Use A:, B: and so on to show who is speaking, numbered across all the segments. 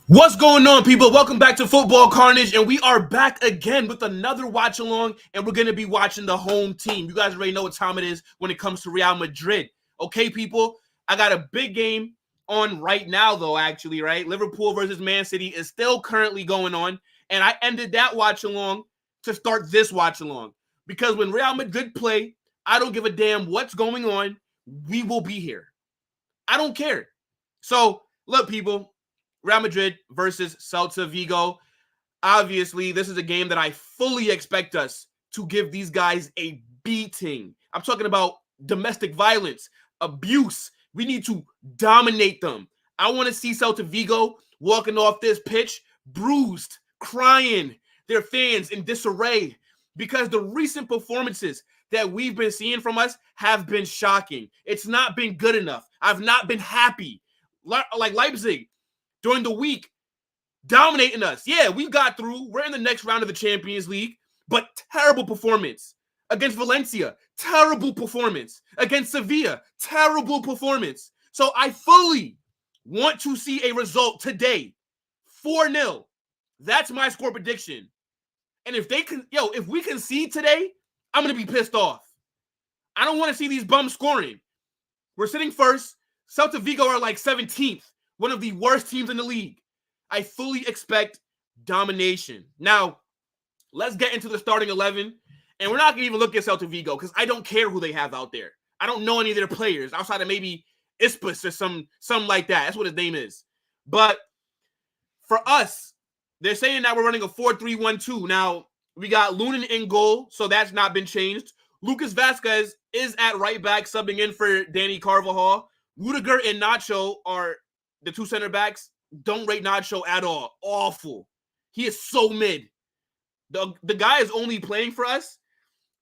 A: What's going on, people? Welcome back to Football Carnage, and we are back again with another watch along, and we're going to be watching the home team. You guys already know what time it is when it comes to Real Madrid. Okay, people, I got a big game on right now, though, actually, right? Liverpool versus Man City is still currently going on, and I ended that watch along to start this watch along because when Real Madrid play, I don't give a damn what's going on. We will be here. I don't care. So, look, people. Real Madrid versus Celta Vigo. Obviously, this is a game that I fully expect us to give these guys a beating. I'm talking about domestic violence, abuse. We need to dominate them. I want to see Celta Vigo walking off this pitch bruised, crying, their fans in disarray because the recent performances that we've been seeing from us have been shocking. It's not been good enough. I've not been happy. Like Leipzig, during the week, dominating us. Yeah, we got through. We're in the next round of the Champions League, but terrible performance. Against Valencia, terrible performance. Against Sevilla, terrible performance. So I fully want to see a result today. 4-0. That's my score prediction. And if we concede today, I'm going to be pissed off. I don't want to see these bums scoring. We're sitting first. Celta Vigo are like 17th. One of the worst teams in the league. I fully expect domination. Now, let's get into the starting 11. And we're not going to even look at Celta Vigo because I don't care who they have out there. I don't know any of their players outside of maybe Ispus or something like that. That's what his name is. But for us, they're saying that we're running a 4-3-1-2. Now, we got Lunin in goal, so that's not been changed. Lucas Vasquez is at right back, subbing in for Danny Carvajal. Rudiger and Nacho are the two center backs. Don't rate Nacho at all. Awful. He is so mid. The guy is only playing for us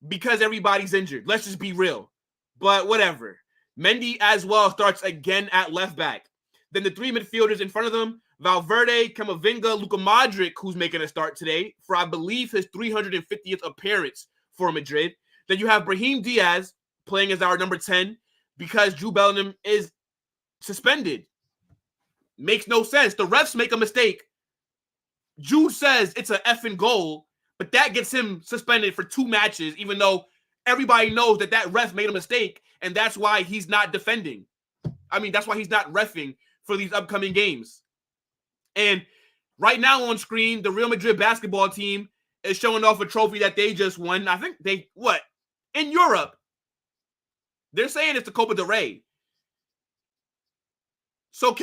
A: because everybody's injured. Let's just be real. But whatever. Mendy as well starts again at left back. Then the three midfielders in front of them, Valverde, Camavinga, Luka Modric, who's making a start today for, I believe, his 350th appearance for Madrid. Then you have Brahim Diaz playing as our number 10 because Jude Bellingham is suspended. Makes no sense. The refs make a mistake. Jude says it's an effing goal, but that gets him suspended for 2 matches, even though everybody knows that ref made a mistake, and that's why he's not defending. I mean, that's why he's not reffing for these upcoming games. And right now on screen, the Real Madrid basketball team is showing off a trophy that they just won. I think in Europe, they're saying it's the Copa del Rey. So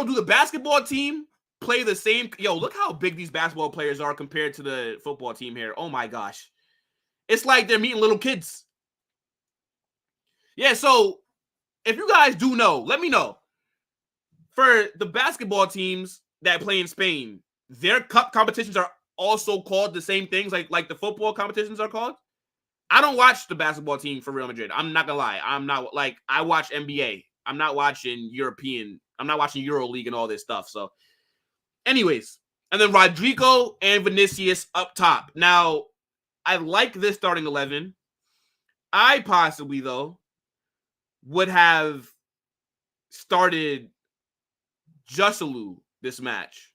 A: do the basketball team play the same? Yo, look how big these basketball players are compared to the football team here. Oh my gosh. It's like they're meeting little kids. Yeah, so if you guys do know, let me know. For the basketball teams that play in Spain, their cup competitions are also called the same things like the football competitions are called. I don't watch the basketball team for Real Madrid. I'm not gonna lie. I watch NBA. I'm not watching European. I'm not watching EuroLeague and all this stuff. So, anyways, and then Rodrigo and Vinicius up top. Now, I like this starting 11. I possibly, though, would have started Joselu this match.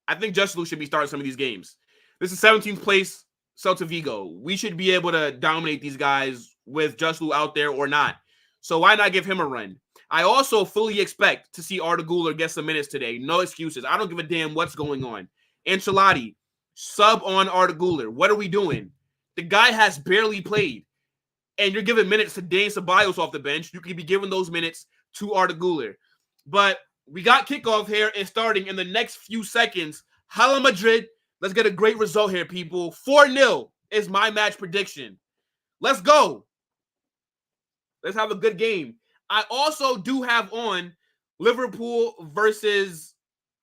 A: I think Joselu should be starting some of these games. This is 17th place Celta Vigo. We should be able to dominate these guys with Joselu out there or not. So why not give him a run? I also fully expect to see Arda Güler get some minutes today. No excuses. I don't give a damn what's going on. Ancelotti, sub on Arda Güler. What are we doing? The guy has barely played. And you're giving minutes to Dane Ceballos off the bench. You could be giving those minutes to Arda Güler. But we got kickoff here and starting in the next few seconds. Hala Madrid. Let's get a great result here, people. 4-0 is my match prediction. Let's go. Let's have a good game. I also do have on Liverpool versus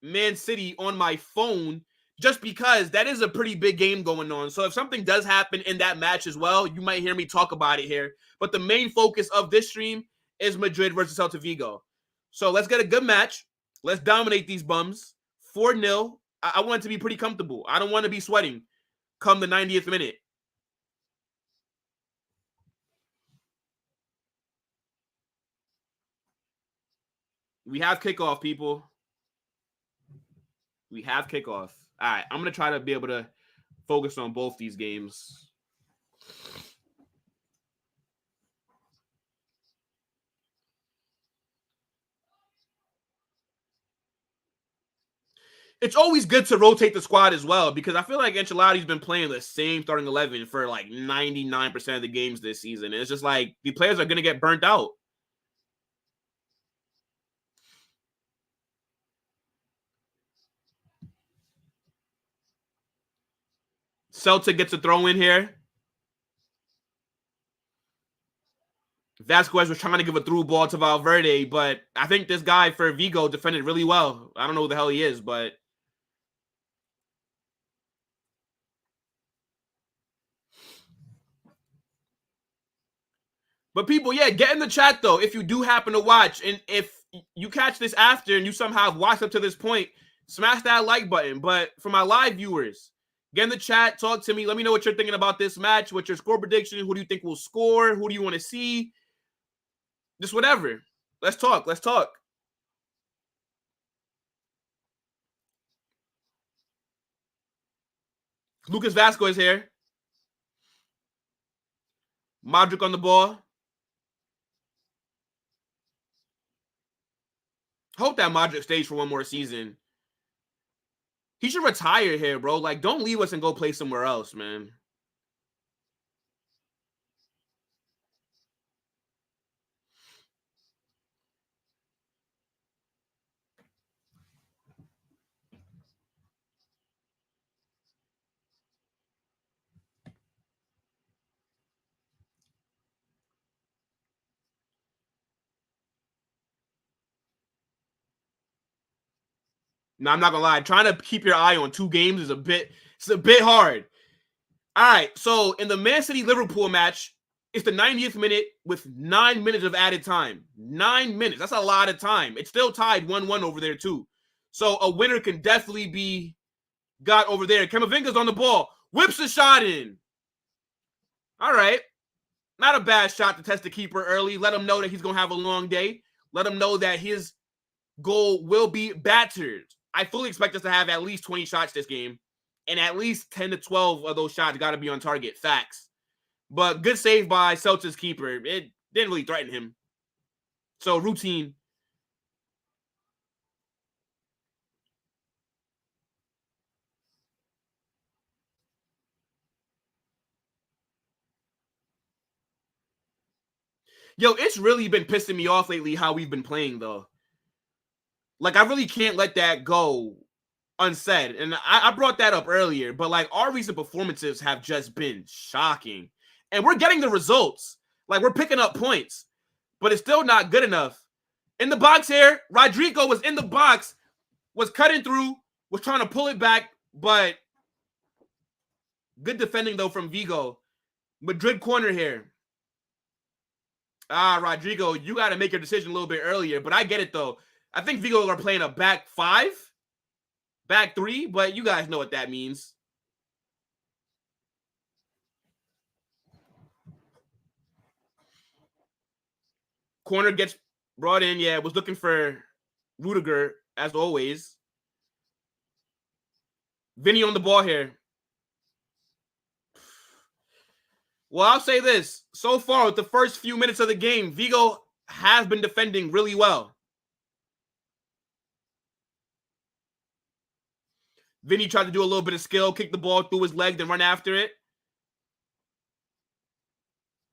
A: Man City on my phone just because that is a pretty big game going on. So if something does happen in that match as well, you might hear me talk about it here. But the main focus of this stream is Madrid versus Celta Vigo. So let's get a good match. Let's dominate these bums. 4-0. I want it to be pretty comfortable. I don't want to be sweating come the 90th minute. We have kickoff, people. We have kickoff. All right, I'm going to try to be able to focus on both these games. It's always good to rotate the squad as well, because I feel like Ancelotti's been playing the same starting 11 for like 99% of the games this season. And it's just like the players are going to get burnt out. Celta gets a throw in here. Vasquez was trying to give a through ball to Valverde, but I think this guy for Vigo defended really well. I don't know who the hell he is, but people, yeah, get in the chat though if you do happen to watch, and if you catch this after and you somehow have watched up to this point, smash that like button. But for my live viewers, get in the chat, talk to me, let me know what you're thinking about this match, what's your score prediction, who do you think will score, who do you want to see, just whatever. Let's talk. Lucas Vasquez here. Modric on the ball. Hope that Modric stays for one more season. He should retire here, bro. Like, don't leave us and go play somewhere else, man. No, I'm not gonna lie. Trying to keep your eye on two games is a bit hard. All right, so in the Man City Liverpool match, it's the 90th minute with 9 minutes of added time. 9 minutes. That's a lot of time. It's still tied 1-1 over there too. So a winner can definitely be got over there. Camavinga's on the ball. Whips a shot in. All right. Not a bad shot to test the keeper early. Let him know that he's going to have a long day. Let him know that his goal will be battered. I fully expect us to have at least 20 shots this game. And at least 10 to 12 of those shots got to be on target. Facts. But good save by Celta's keeper. It didn't really threaten him. So routine. Yo, it's really been pissing me off lately how we've been playing, though. Like, I really can't let that go unsaid. And I brought that up earlier, but like our recent performances have just been shocking. And we're getting the results. Like, we're picking up points, but it's still not good enough. In the box here, Rodrigo was in the box, was cutting through, was trying to pull it back, but good defending though from Vigo. Madrid corner here. Rodrigo, you got to make your decision a little bit earlier, but I get it though. I think Vigo are playing a back five, back three, but you guys know what that means. Corner gets brought in. Yeah, was looking for Rudiger, as always. Vinny on the ball here. Well, I'll say this. So far, with the first few minutes of the game, Vigo has been defending really well. Vinny tried to do a little bit of skill, kick the ball through his leg, then run after it.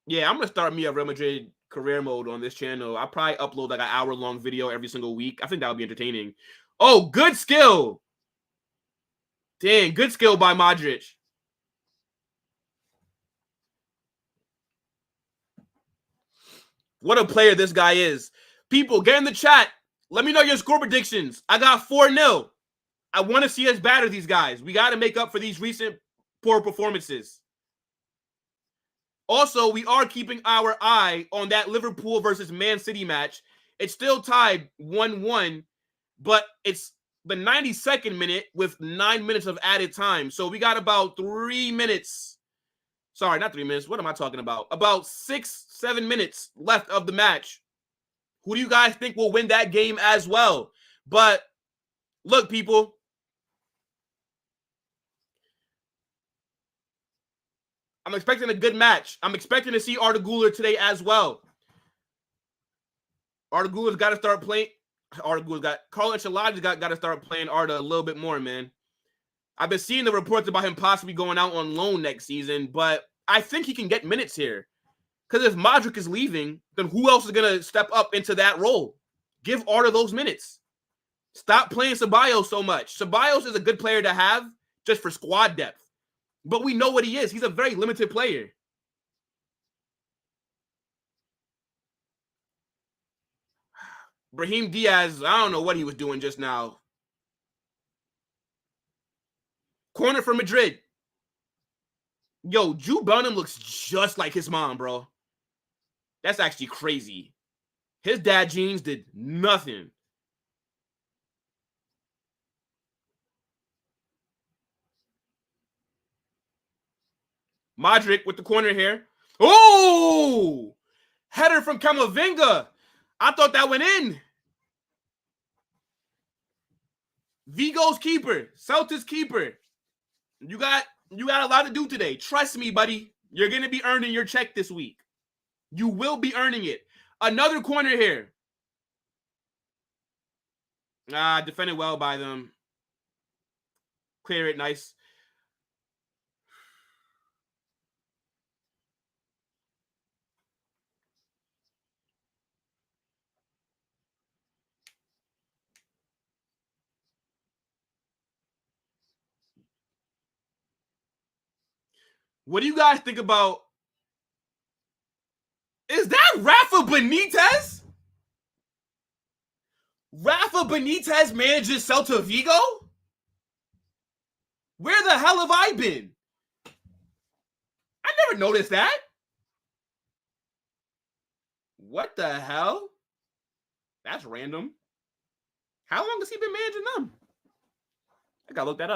A: Yeah, I'm going to start me a Real Madrid career mode on this channel. I'll probably upload like an hour-long video every single week. I think that would be entertaining. Oh, good skill. Dang, good skill by Modric. What a player this guy is. People, get in the chat. Let me know your score predictions. I got 4-0. I want to see us batter these guys. We got to make up for these recent poor performances. Also, we are keeping our eye on that Liverpool versus Man City match. It's still tied 1-1, but it's the 92nd minute with 9 minutes of added time. So we got about 3 minutes. Sorry, not 3 minutes. What am I talking about? About 6-7 minutes left of the match. Who do you guys think will win that game as well? But look, people, I'm expecting a good match. I'm expecting to see Arda Güler today as well. Arda Güler's got to start playing. Carlo Ancelotti's got to start playing Arda a little bit more, man. I've been seeing the reports about him possibly going out on loan next season, but I think he can get minutes here. Because if Modric is leaving, then who else is going to step up into that role? Give Arda those minutes. Stop playing Ceballos so much. Ceballos is a good player to have just for squad depth. But we know what he is. He's a very limited player. Brahim Diaz, I don't know what he was doing just now. Corner for Madrid. Yo, Jude Bellingham looks just like his mom, bro. That's actually crazy. His dad genes did nothing. Modric with the corner here. Oh! Header from Camavinga. I thought that went in. Vigo's keeper. Celta's keeper. You got a lot to do today. Trust me, buddy. You're going to be earning your check this week. You will be earning it. Another corner here. Defended well by them. Clear it, nice. What do you guys think about? Is that Rafa Benitez? Rafa Benitez manages Celta Vigo? Where the hell have I been? I never noticed that. What the hell? That's random. How long has he been managing them? I gotta look that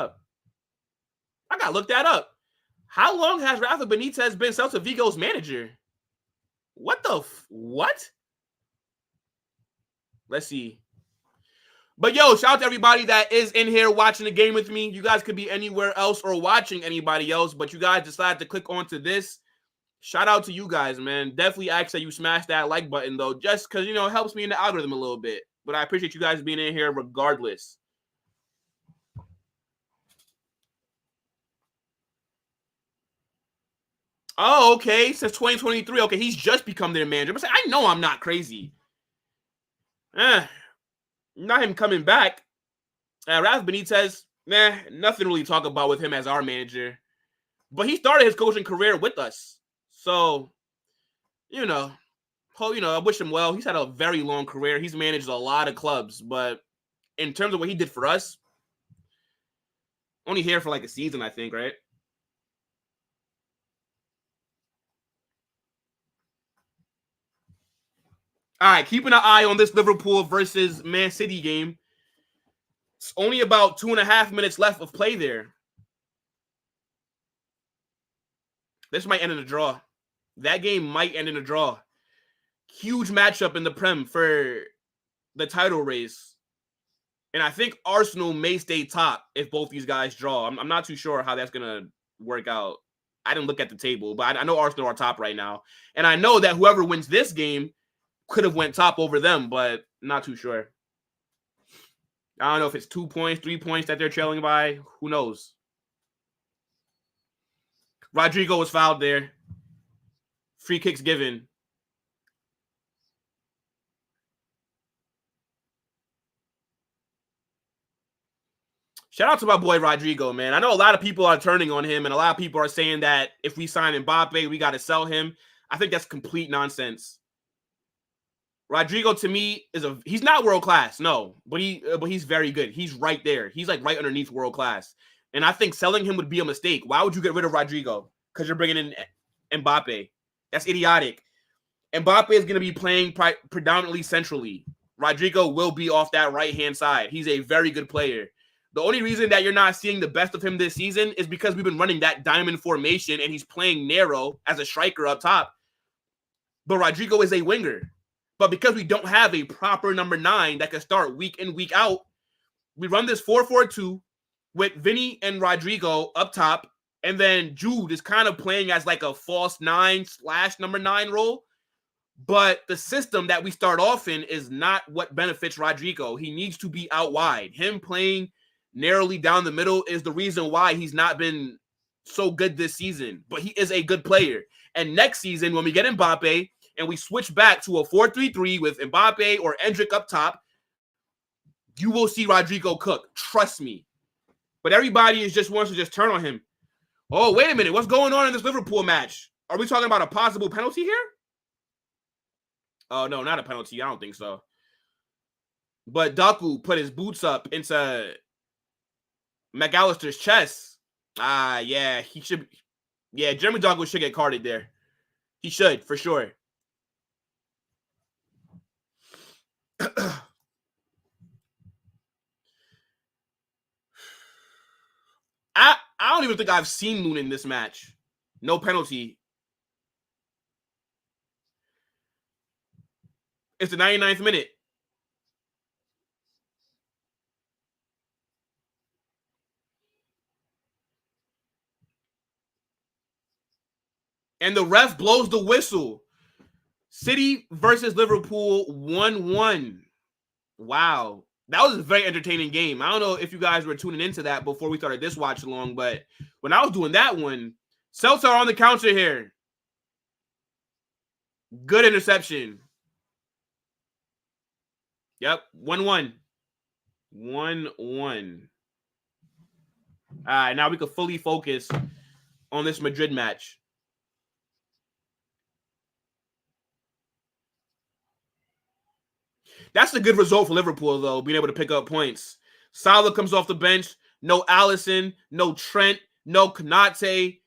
A: up. How long has Rafa Benitez been Celta Vigo's manager? What? Let's see. But yo, shout out to everybody that is in here watching the game with me. You guys could be anywhere else or watching anybody else, but you guys decided to click onto this. Shout out to you guys, man. Definitely ask that you smash that like button, though, just because, it helps me in the algorithm a little bit. But I appreciate you guys being in here regardless. Oh, okay. Since 2023. Okay, he's just become their manager. But I know I'm not crazy. Not him coming back. Rafa Benitez, nothing really to talk about with him as our manager. But he started his coaching career with us. So, I wish him well. He's had a very long career. He's managed a lot of clubs. But in terms of what he did for us, only here for like a season, I think, right? All right, keeping an eye on this Liverpool versus Man City game. It's only about 2.5 minutes left of play there. This might end in a draw. That game might end in a draw. Huge matchup in the Prem for the title race. And I think Arsenal may stay top if both these guys draw. I'm not too sure how that's going to work out. I didn't look at the table, but I know Arsenal are top right now. And I know that whoever wins this game could have went top over them, but not too sure. I don't know if it's 2 points, 3 points that they're trailing by. Who knows? Rodrigo was fouled there. Free kicks given. Shout out to my boy Rodrigo, man. I know a lot of people are turning on him, and a lot of people are saying that if we sign Mbappe, we got to sell him. I think that's complete nonsense. Rodrigo, to me, he's not world class, no, but he's very good. He's right there. He's like right underneath world class. And I think selling him would be a mistake. Why would you get rid of Rodrigo? Because you're bringing in Mbappe. That's idiotic. Mbappe is going to be playing predominantly centrally. Rodrigo will be off that right-hand side. He's a very good player. The only reason that you're not seeing the best of him this season is because we've been running that diamond formation and he's playing narrow as a striker up top. But Rodrigo is a winger. But because we don't have a proper number 9 that can start week in, week out, we run this 4-4-2 with Vinny and Rodrigo up top, and then Jude is kind of playing as like a false 9 / number 9 role. But the system that we start off in is not what benefits Rodrigo. He needs to be out wide. Him playing narrowly down the middle is the reason why he's not been so good this season. But he is a good player. And next season, when we get Mbappe and we switch back to a 4-3-3 with Mbappe or Endrick up top, you will see Rodrigo cook. Trust me. But everybody wants to just turn on him. Oh, wait a minute. What's going on in this Liverpool match? Are we talking about a possible penalty here? Oh, no, not a penalty. I don't think so. But Doku put his boots up into McAllister's chest. Yeah, he should. Yeah, Jeremy Doku should get carded there. He should, for sure. I don't even think I've seen Loon in this match. No penalty. It's the 99th minute. And the ref blows the whistle. City versus Liverpool 1-1. Wow. That was a very entertaining game. I don't know if you guys were tuning into that before we started this watch along, but when I was doing that one, Celta are on the counter here. Good interception. Yep, 1-1. 1-1. All right, now we can fully focus on this Madrid match. That's a good result for Liverpool, though, being able to pick up points. Salah comes off the bench. No Alisson, no Trent, no Konate.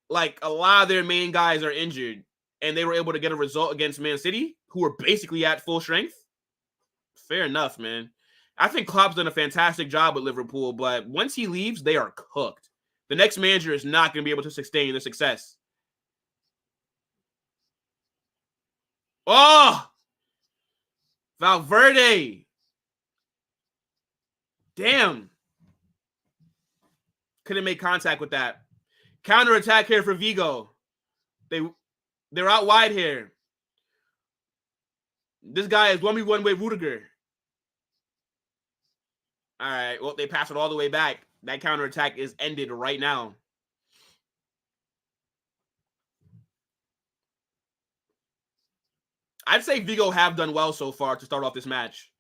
A: Like, a lot of their main guys are injured, and they were able to get a result against Man City, who were basically at full strength. Fair enough, man. I think Klopp's done a fantastic job with Liverpool, but once he leaves, they are cooked. The next manager is not going to be able to sustain the success. Oh! Valverde. Damn. Couldn't make contact with that. Counter attack here for Vigo. They're out wide here. This guy is 1v1 with Rudiger. All right. Well, they pass it all the way back. That counter attack is ended right now. I'd say Vigo have done well so far to start off this match.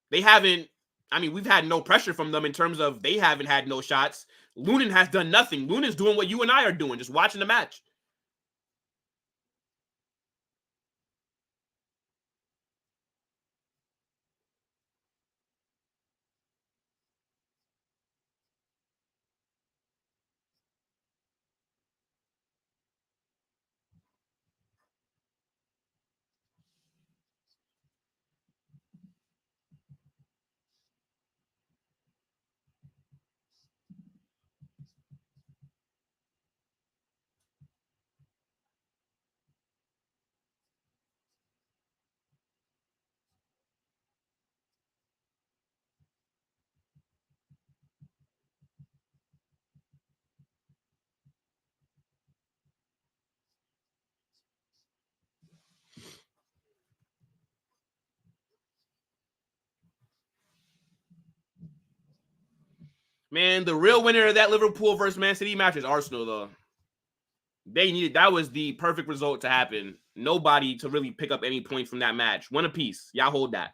A: They haven't, I mean, we've had no pressure from them in terms of they haven't had no shots. Lunin has done nothing. Lunin's doing what you and I are doing, just watching the match. Man, the real winner of that Liverpool versus Man City match is Arsenal, though. They needed, that was the perfect result to happen. Nobody to really pick up any points from that match. One apiece. Y'all hold that.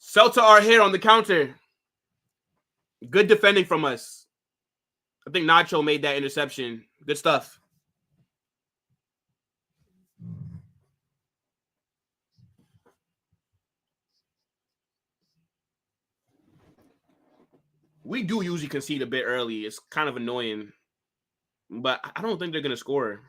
A: Celta are here on the counter. Good defending from us. I think Nacho made that interception. Good stuff. We do usually concede a bit early. It's kind of annoying. But I don't think they're going to score.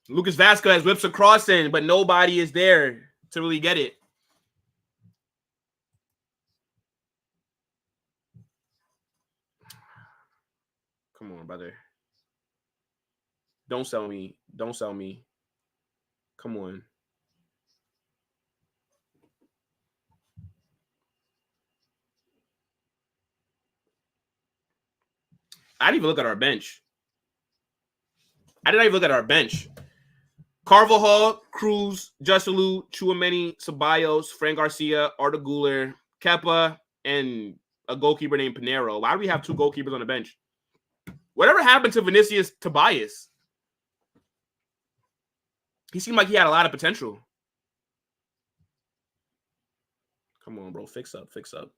A: Lucas Vasquez whips a cross in, but nobody is there to really get it. Come on, brother. Don't sell me. Don't sell me. Come on. I didn't even look at our bench. I didn't even look at our bench. Carvajal, Cruz, Justalu, Chouameni, Ceballos, Fran Garcia, Arda Güler, Kepa, and a goalkeeper named Pinero. Why do we have 2 goalkeepers on the bench? Whatever happened to Vinicius Tobias? He seemed like he had a lot of potential. Come on, bro. Fix up. Fix up.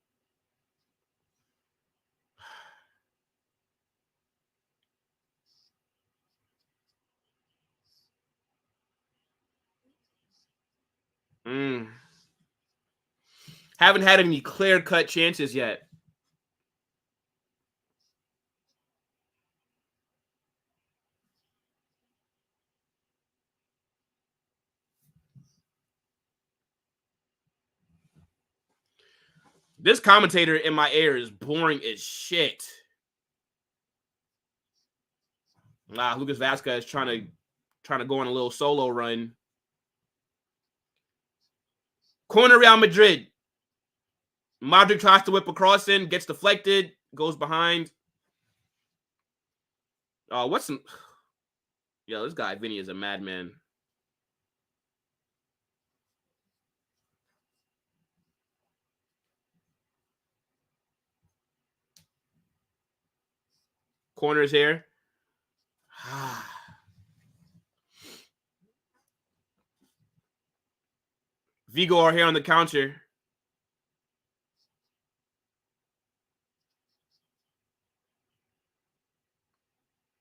A: Haven't had any clear-cut chances yet. This commentator in my ear is boring as shit. Lucas Vasquez trying to go on a little solo run. Corner Real Madrid. Madrid tries to whip a cross in, gets deflected, goes behind. Yo, this guy Vinny is a madman. Corners here. Vigo are here on the counter.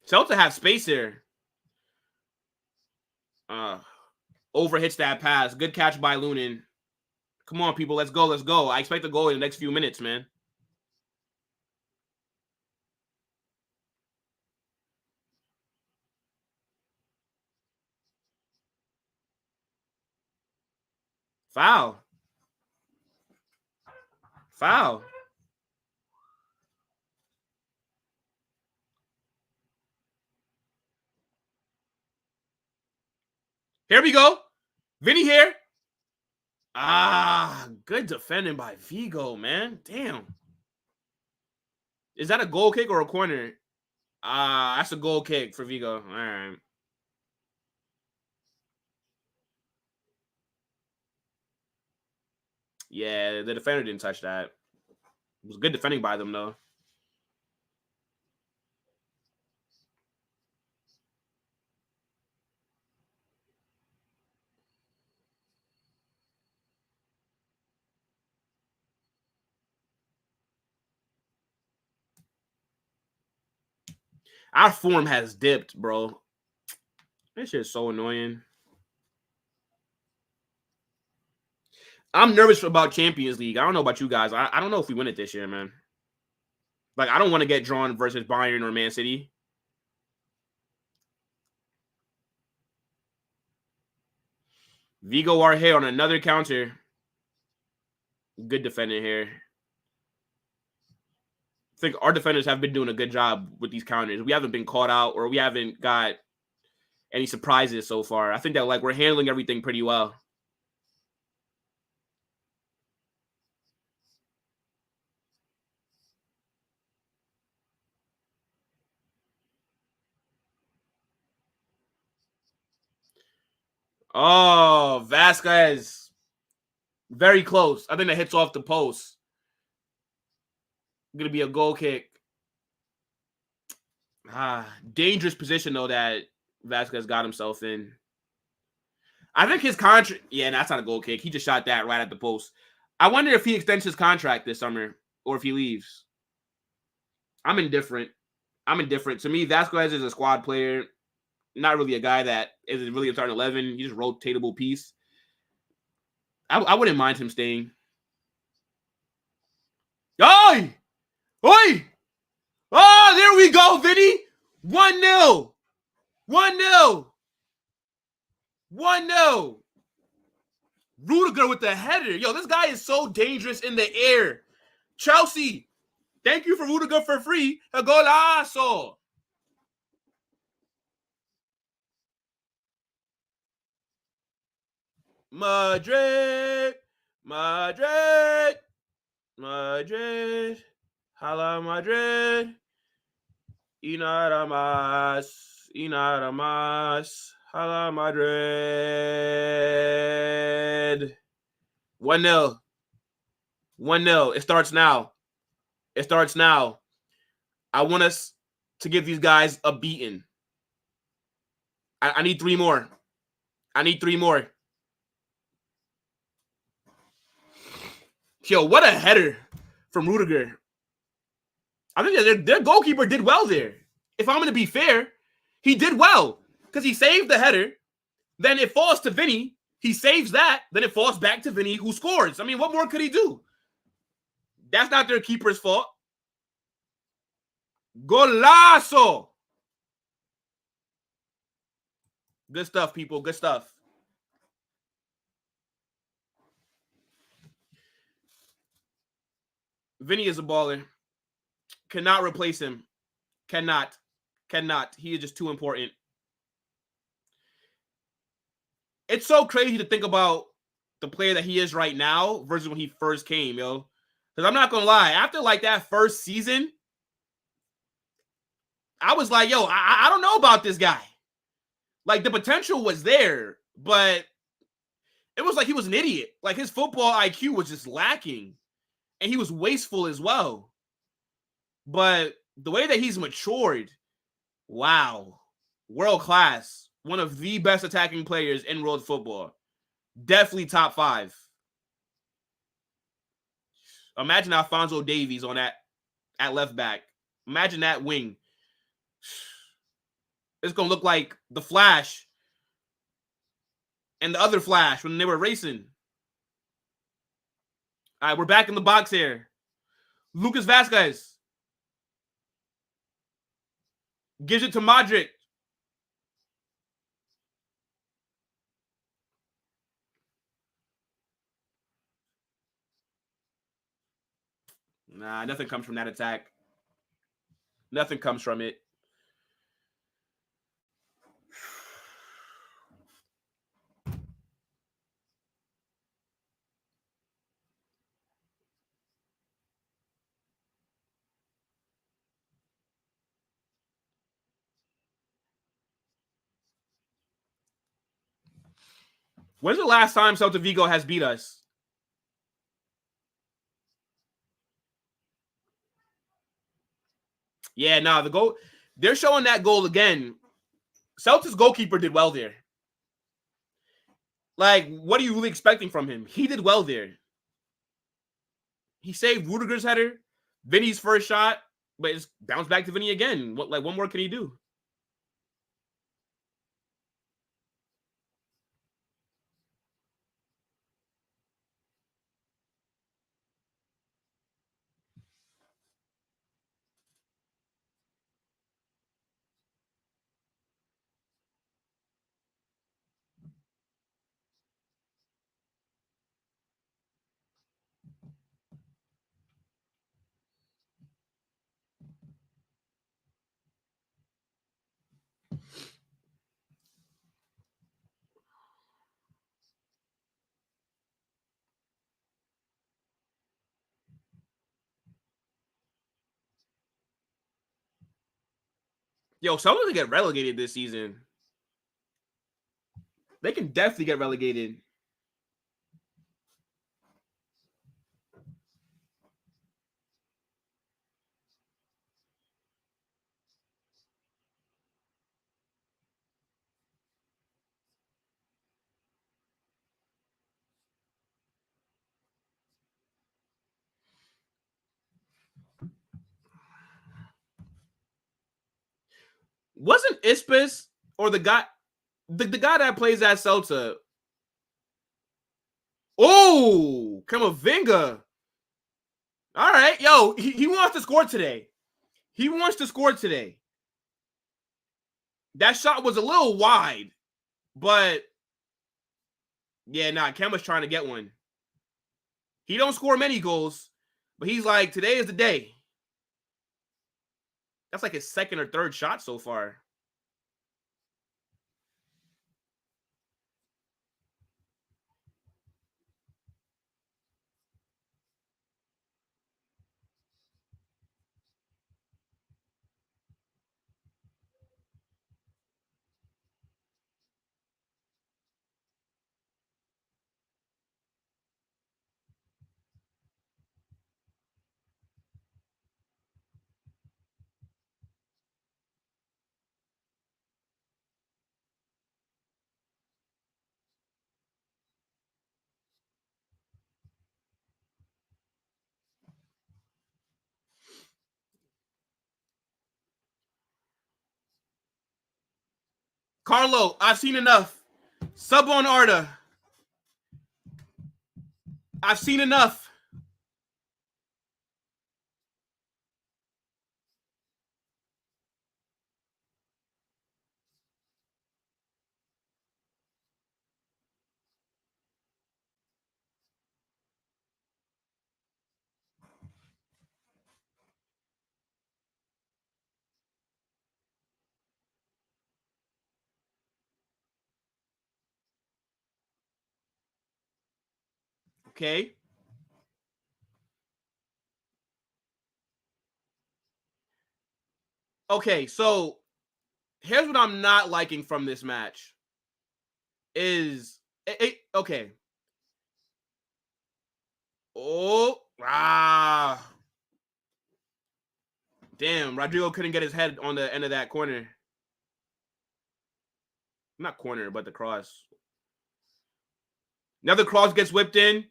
A: Celta have space here. Overhits that pass. Good catch by Lunin. Come on, people. Let's go. Let's go. I expect a goal in the next few minutes, man. Foul. Foul. Here we go. Vinny here. Good defending by Vigo, man. Damn. Is that a goal kick or a corner? That's a goal kick for Vigo. All right. Yeah, the defender didn't touch that. It was good defending by them, though. Our form has dipped, bro. This shit is so annoying. I'm nervous about Champions League. I don't know about you guys. I don't know if we win it this year, man. Like, I don't want to get drawn versus Bayern or Man City. Vigo are here on another counter. Good defending here. I think our defenders have been doing a good job with these counters. We haven't been caught out or we haven't got any surprises so far. I think that, like, we're handling everything pretty well. Oh, Vasquez. Very close. I think that hits off the post. Going to be a goal kick. Dangerous position, though, that Vasquez got himself in. I think his contract... Yeah, that's not a goal kick. He just shot that right at the post. I wonder if he extends his contract this summer or if he leaves. I'm indifferent. To me, Vasquez is a squad player. Not really a guy that is really a starting 11. He's just a rotatable piece. I wouldn't mind him staying. Oi! Oi! Oh, there we go, Vinny. 1-0. 1-0. 1-0. Rudiger with the header. Yo, this guy is so dangerous in the air. Chelsea, thank you for Rudiger for free. A golazo. Madrid. Madrid. Madrid. Hala Madrid. Y nada más. Y nada más. Hala Madrid. 1-0. 1-0. It starts now. It starts now. I want us to give these guys a beating. I need 3 more. I need 3 more. Yo, what a header from Rudiger. I think their goalkeeper did well there. If I'm going to be fair, he did well because he saved the header. Then it falls to Vinny. He saves that. Then it falls back to Vinny, who scores. I mean, what more could he do? That's not their keeper's fault. Golazo. Good stuff, people. Good stuff. Vinny is a baller. Cannot replace him. Cannot. He is just too important. It's so crazy to think about the player that he is right now versus when he first came, yo. Because I'm not going to lie. After, like, that first season, I was like, yo, I don't know about this guy. Like, the potential was there, but it was like he was an idiot. Like, his football IQ was just lacking. And he was wasteful as well. But the way that he's matured, wow. World class. One of the best attacking players in world football. Definitely top 5. Imagine Alphonso Davies on that at left back. Imagine that wing. It's going to look like the Flash and the other Flash when they were racing. All right, we're back in the box here. Lucas Vazquez gives it to Modric. Nah, nothing comes from that attack. Nothing comes from it. When's the last time Celta Vigo has beat us? Yeah, nah, the goal. They're showing that goal again. Celta's goalkeeper did well there. Like, what are you really expecting from him? He did well there. He saved Rudiger's header, Vinny's first shot, but it's bounced back to Vinny again. What more can he do? Yo, someone to get relegated this season. They can definitely get relegated. Wasn't Ispis or the guy that plays at Celta? Oh, Camavinga. All right, yo, he wants to score today. He wants to score today. That shot was a little wide, but Yeah, nah, Kemba's trying to get one. He don't score many goals, but he's like, today is the day. That's like his second or third shot so far. Carlo, I've seen enough. Sub on Arda. I've seen enough. Okay. Okay, so here's what I'm not liking from this match. Okay. Oh, damn, Rodrigo couldn't get his head on the end of that corner. Not corner, but the cross. Another cross gets whipped in.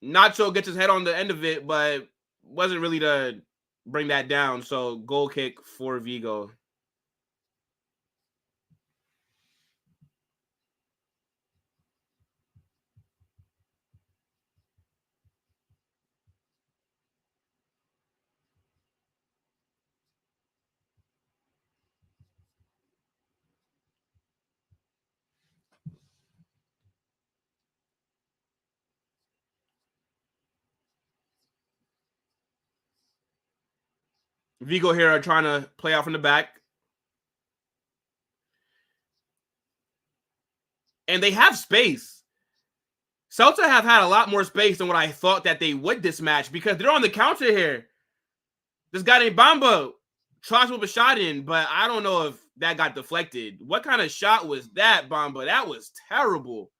A: Nacho gets his head on the end of it, but wasn't really to bring that down. So goal kick for Vigo. Vigo here are trying to play out from the back. And they have space. Celta have had a lot more space than what I thought that they would this match because they're on the counter here. This guy named Bamba tries to whip a shot in, but I don't know if that got deflected. What kind of shot was that, Bamba? That was terrible.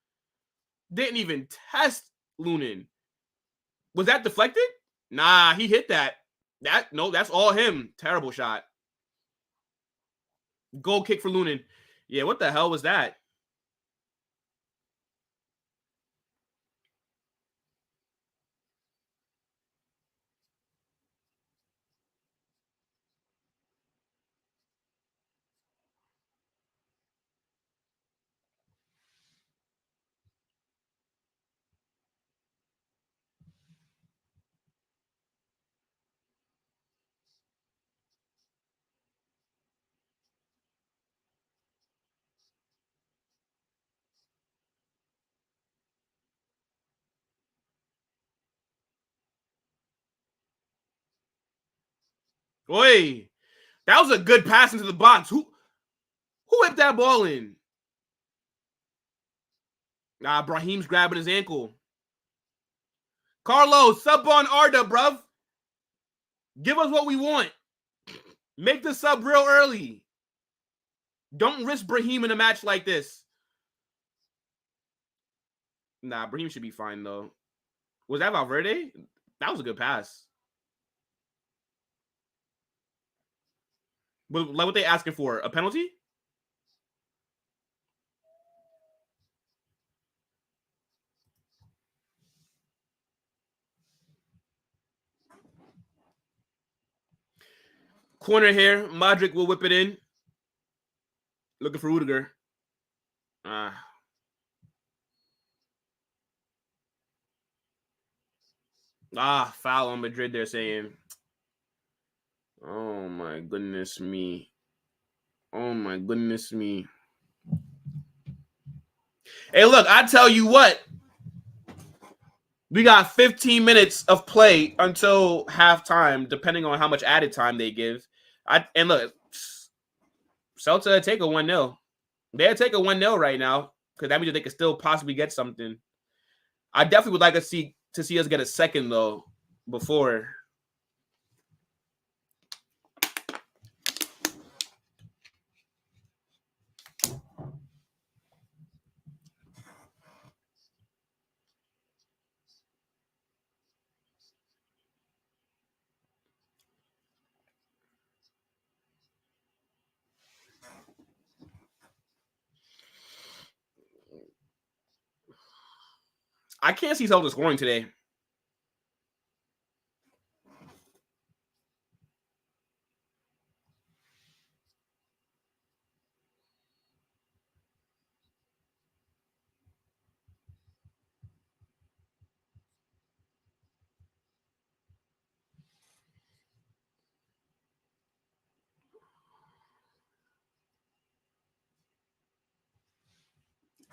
A: Didn't even test Lunin. Was that deflected? Nah, he hit that. No, that's all him. Terrible shot. Goal kick for Lunin. Yeah, what the hell was that? Oi, that was a good pass into the box. Who whipped that ball in? Nah, Brahim's grabbing his ankle. Carlos, sub on Arda, bruv. Give us what we want. Make the sub real early. Don't risk Brahim in a match like this. Nah, Brahim should be fine, though. Was that Valverde? That was a good pass. But like what they asking for? A penalty? Corner here. Modric will whip it in. Looking for Rudiger. Foul on Madrid, they're saying. Oh, my goodness me. Oh, my goodness me. Hey, look, I tell you what, we got 15 minutes of play until halftime, depending on how much added time they give. And look, Celta take a 1-0. They'll take a 1-0 right now because that means that they could still possibly get something. I definitely would like to see us get a second though before. I can't see Celta scoring today.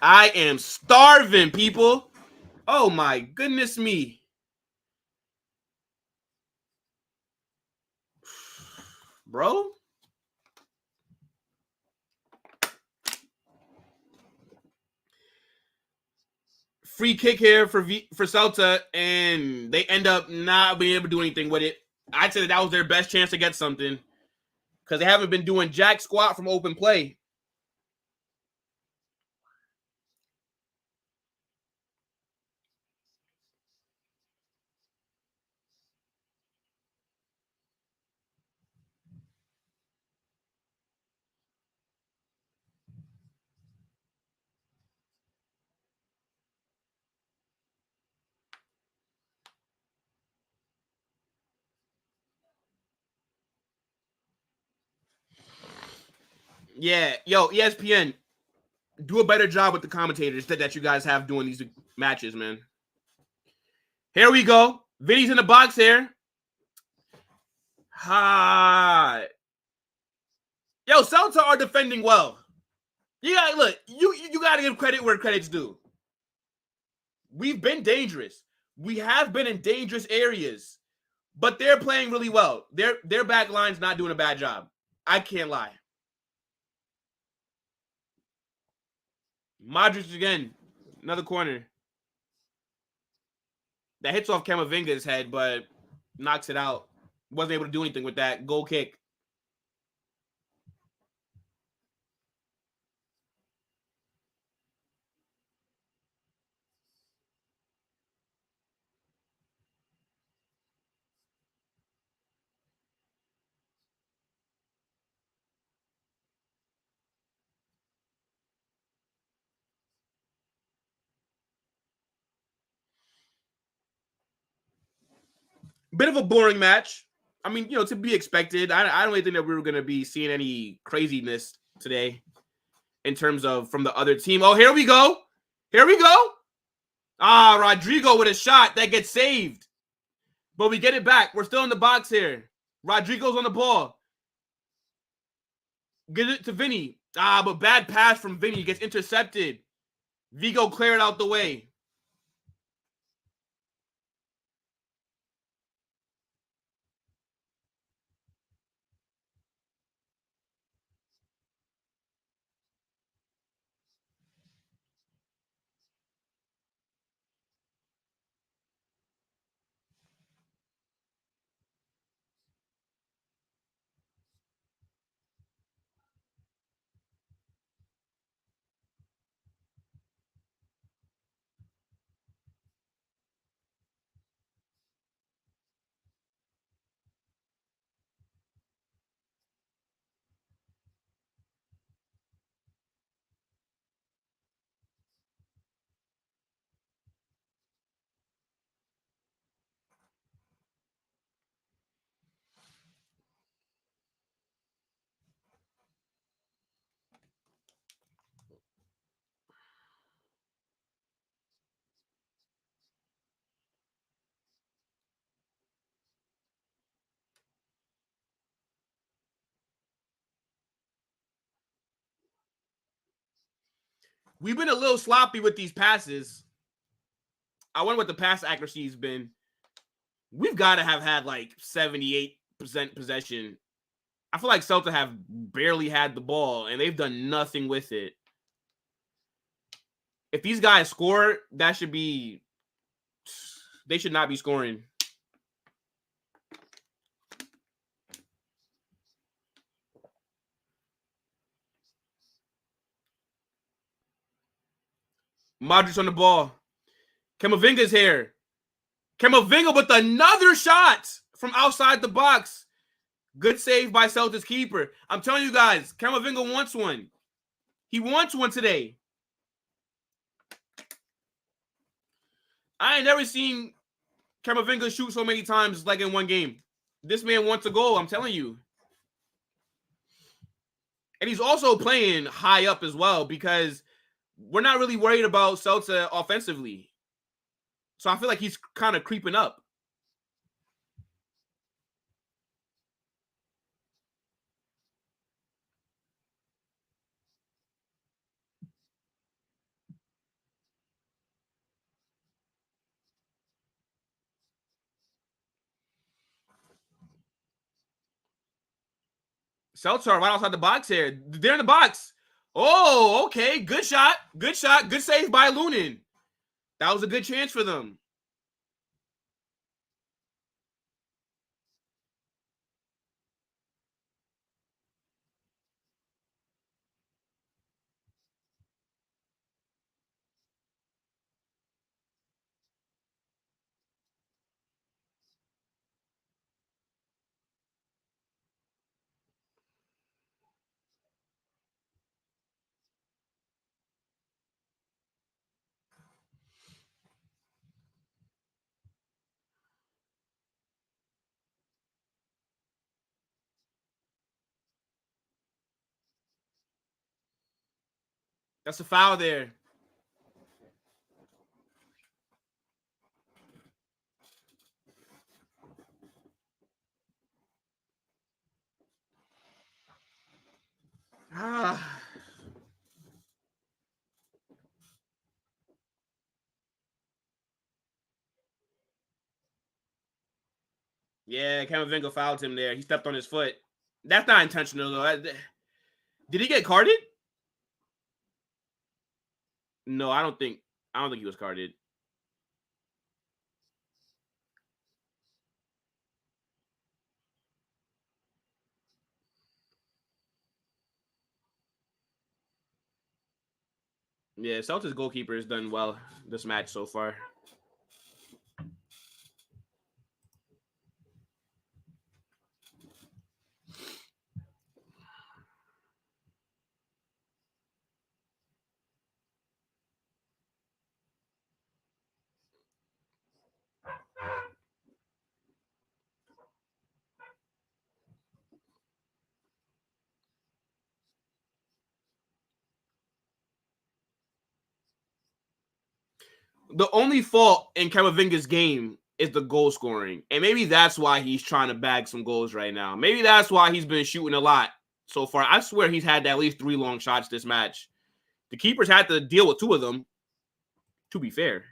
A: I am starving, people. Oh my goodness me. Bro. Free kick here for Celta, and they end up not being able to do anything with it. I'd say that was their best chance to get something because they haven't been doing jack squat from open play. Yeah, yo, ESPN, do a better job with the commentators that you guys have doing these matches, man. Here we go. Vinny's in the box here. Ha. Yo, Celta are defending well. You got look. You got to give credit where credit's due. We've been dangerous. We have been in dangerous areas, but they're playing really well. Their back line's not doing a bad job. I can't lie. Madrid again, another corner that hits off Camavinga's head, but knocks it out. Wasn't able to do anything with that goal kick. Bit of a boring match. I mean, to be expected. I don't really think that we were going to be seeing any craziness today in terms of from the other team. Oh, here we go. Here we go. Ah, Rodrigo with a shot that gets saved. But we get it back. We're still in the box here. Rodrigo's on the ball. Get it to Vinny. Ah, but bad pass from Vinny. Gets intercepted. Vigo cleared out the way. We've been a little sloppy with these passes. I wonder what the pass accuracy has been. We've got to have had like 78% possession. I feel like Celta have barely had the ball, and they've done nothing with it. If these guys score, that should be... They should not be scoring. Madrid's on the ball. Camavinga's here. Camavinga with another shot from outside the box. Good save by Celta's keeper. I'm telling you guys, Camavinga wants one. He wants one today. I ain't never seen Camavinga shoot so many times like in one game. This man wants a goal, I'm telling you. And he's also playing high up as well because we're not really worried about Celta offensively. So I feel like he's kind of creeping up. Celta are right outside the box here. They're in the box. Oh, okay. Good shot. Good shot. Good save by Lunin. That was a good chance for them. That's a foul there. Ah. Yeah, Camavinga fouled him there. He stepped on his foot. That's not intentional though. Did he get carded? No, I don't think. I don't think he was carded. Yeah, Celtics goalkeeper has done well this match so far. The only fault in Camavinga's game is the goal scoring. And maybe that's why he's trying to bag some goals right now. Maybe that's why he's been shooting a lot so far. I swear he's had at least 3 long shots this match. The keepers had to deal with 2 of them, to be fair.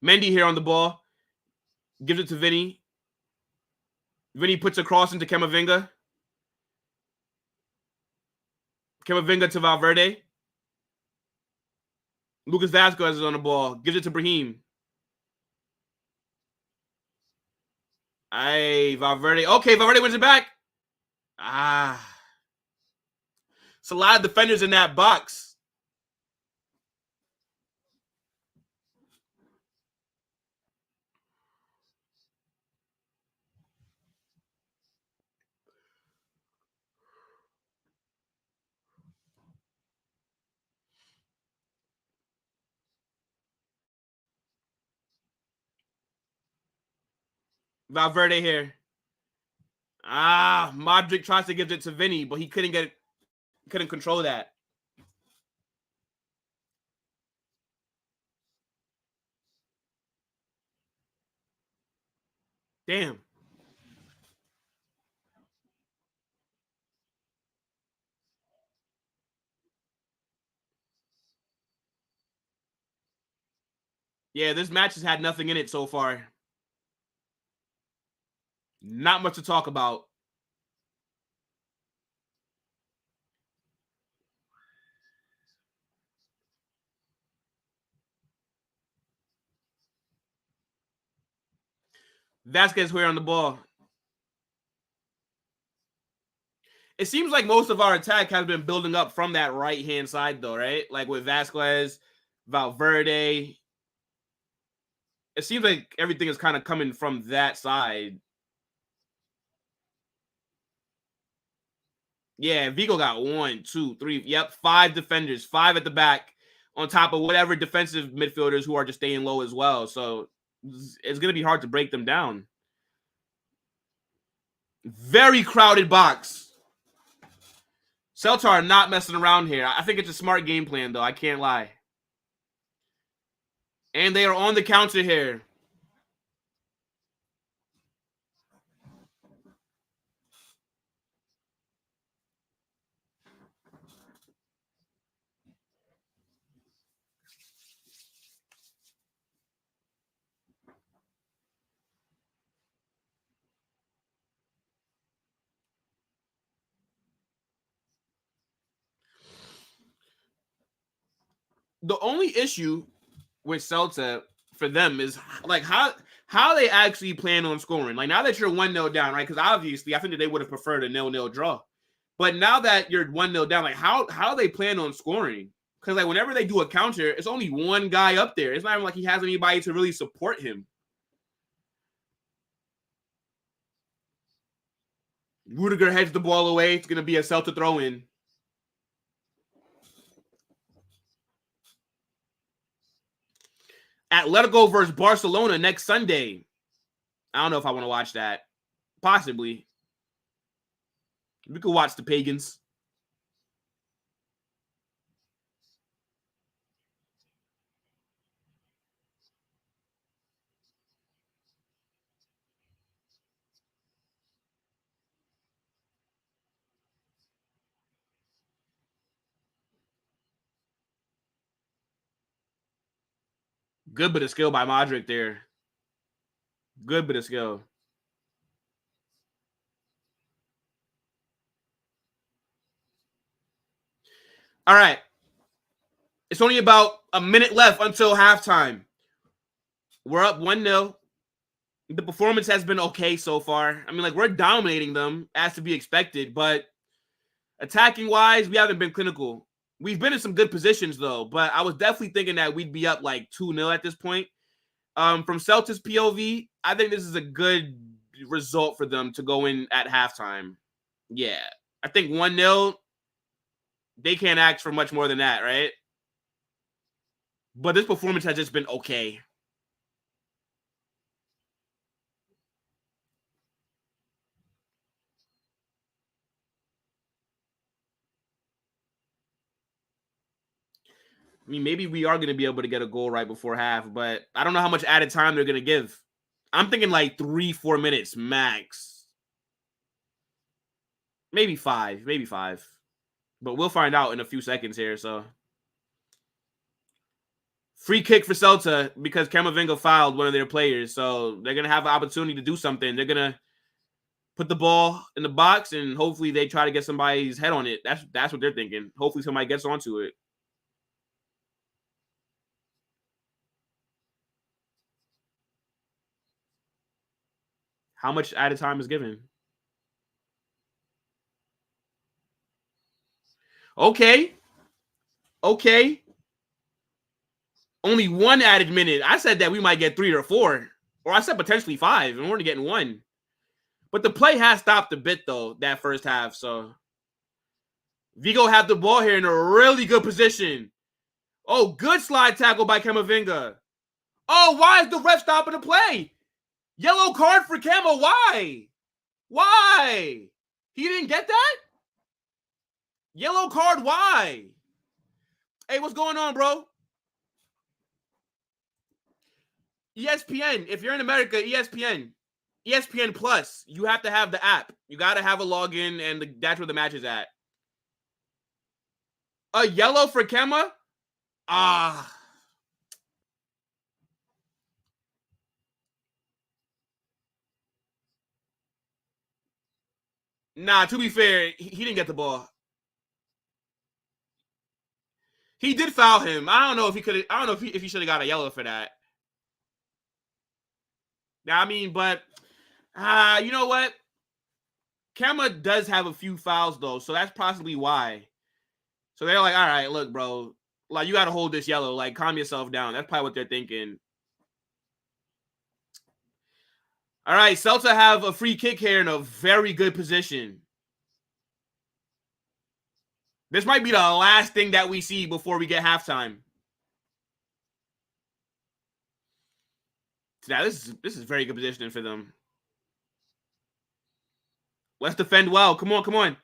A: Mendy here on the ball. Gives it to Vinny. Vinny puts a cross into Camavinga. Camavinga to Valverde. Lucas Vazquez is on the ball. Gives it to Brahim. Hey, Valverde. Okay, Valverde wins it back. Ah. It's a lot of defenders in that box. Valverde here. Modric tries to give it to Vinny, but he couldn't control that. Damn. Yeah, this match has had nothing in it so far. Not much to talk about. Vasquez here on the ball. It seems like most of our attack has been building up from that right-hand side, though, right? Like with Vasquez, Valverde. It seems like everything is kind of coming from that side. Yeah, Vigo got 1, 2, 3. Yep, 5 defenders, 5 at the back, on top of whatever defensive midfielders who are just staying low as well. So it's going to be hard to break them down. Very crowded box. Celta are not messing around here. I think it's a smart game plan, though. I can't lie. And they are on the counter here. The only issue with Celta for them is like how they actually plan on scoring. Like now that you're 1-0 down, right? Because obviously I think that they would have preferred a 0-0 draw. But now that you're 1-0 down, like how they plan on scoring? Because like whenever they do a counter, it's only one guy up there. It's not even like he has anybody to really support him. Rudiger heads the ball away. It's gonna be a Celta throw in. Atletico versus Barcelona next Sunday. I don't know if I want to watch that. Possibly. We could watch the Pagans. Good bit of skill by Modric there. Good bit of skill. All right. It's only about a minute left until halftime. We're up 1-0. The performance has been okay so far. I mean, like, we're dominating them as to be expected, but attacking-wise, we haven't been clinical. We've been in some good positions, though, but I was definitely thinking that we'd be up like 2-0 at this point. From Celtics POV, I think this is a good result for them to go in at halftime. Yeah. I think 1-0, they can't ask for much more than that, right? But this performance has just been okay. I mean, maybe we are going to be able to get a goal right before half, but I don't know how much added time they're going to give. I'm thinking like 3-4 minutes max. Maybe 5. Maybe 5. But we'll find out in a few seconds here, so. Free kick for Celta because Camavinga fouled one of their players, so they're going to have an opportunity to do something. They're going to put the ball in the box, and hopefully they try to get somebody's head on it. That's what they're thinking. Hopefully somebody gets onto it. How much added time is given? Okay. Okay. Only 1 added minute. I said that we might get 3 or 4. Or I said potentially 5, and we're only getting 1. But the play has stopped a bit, though, that first half. So Vigo had the ball here in a really good position. Oh, good slide tackle by Camavinga. Oh, why is the ref stopping the play? Yellow card for Camo. Why? Why? He didn't get that? Yellow card, why? Hey, what's going on, bro? ESPN. If you're in America, ESPN. ESPN Plus. You have to have the app. You got to have a login, and that's where the match is at. A yellow for Kemba? Ah. Nah, to be fair, he didn't get the ball. He did foul him. I don't know if he could. I don't know if he should have got a yellow for that. I mean, but you know what? Kemba does have a few fouls though, so that's possibly why. So they're like, all right, look, bro, like you got to hold this yellow. Like, calm yourself down. That's probably what they're thinking. All right, Celta have a free kick here in a very good position. This might be the last thing that we see before we get halftime. Now, this is very good positioning for them. Let's defend well. Come on, come on.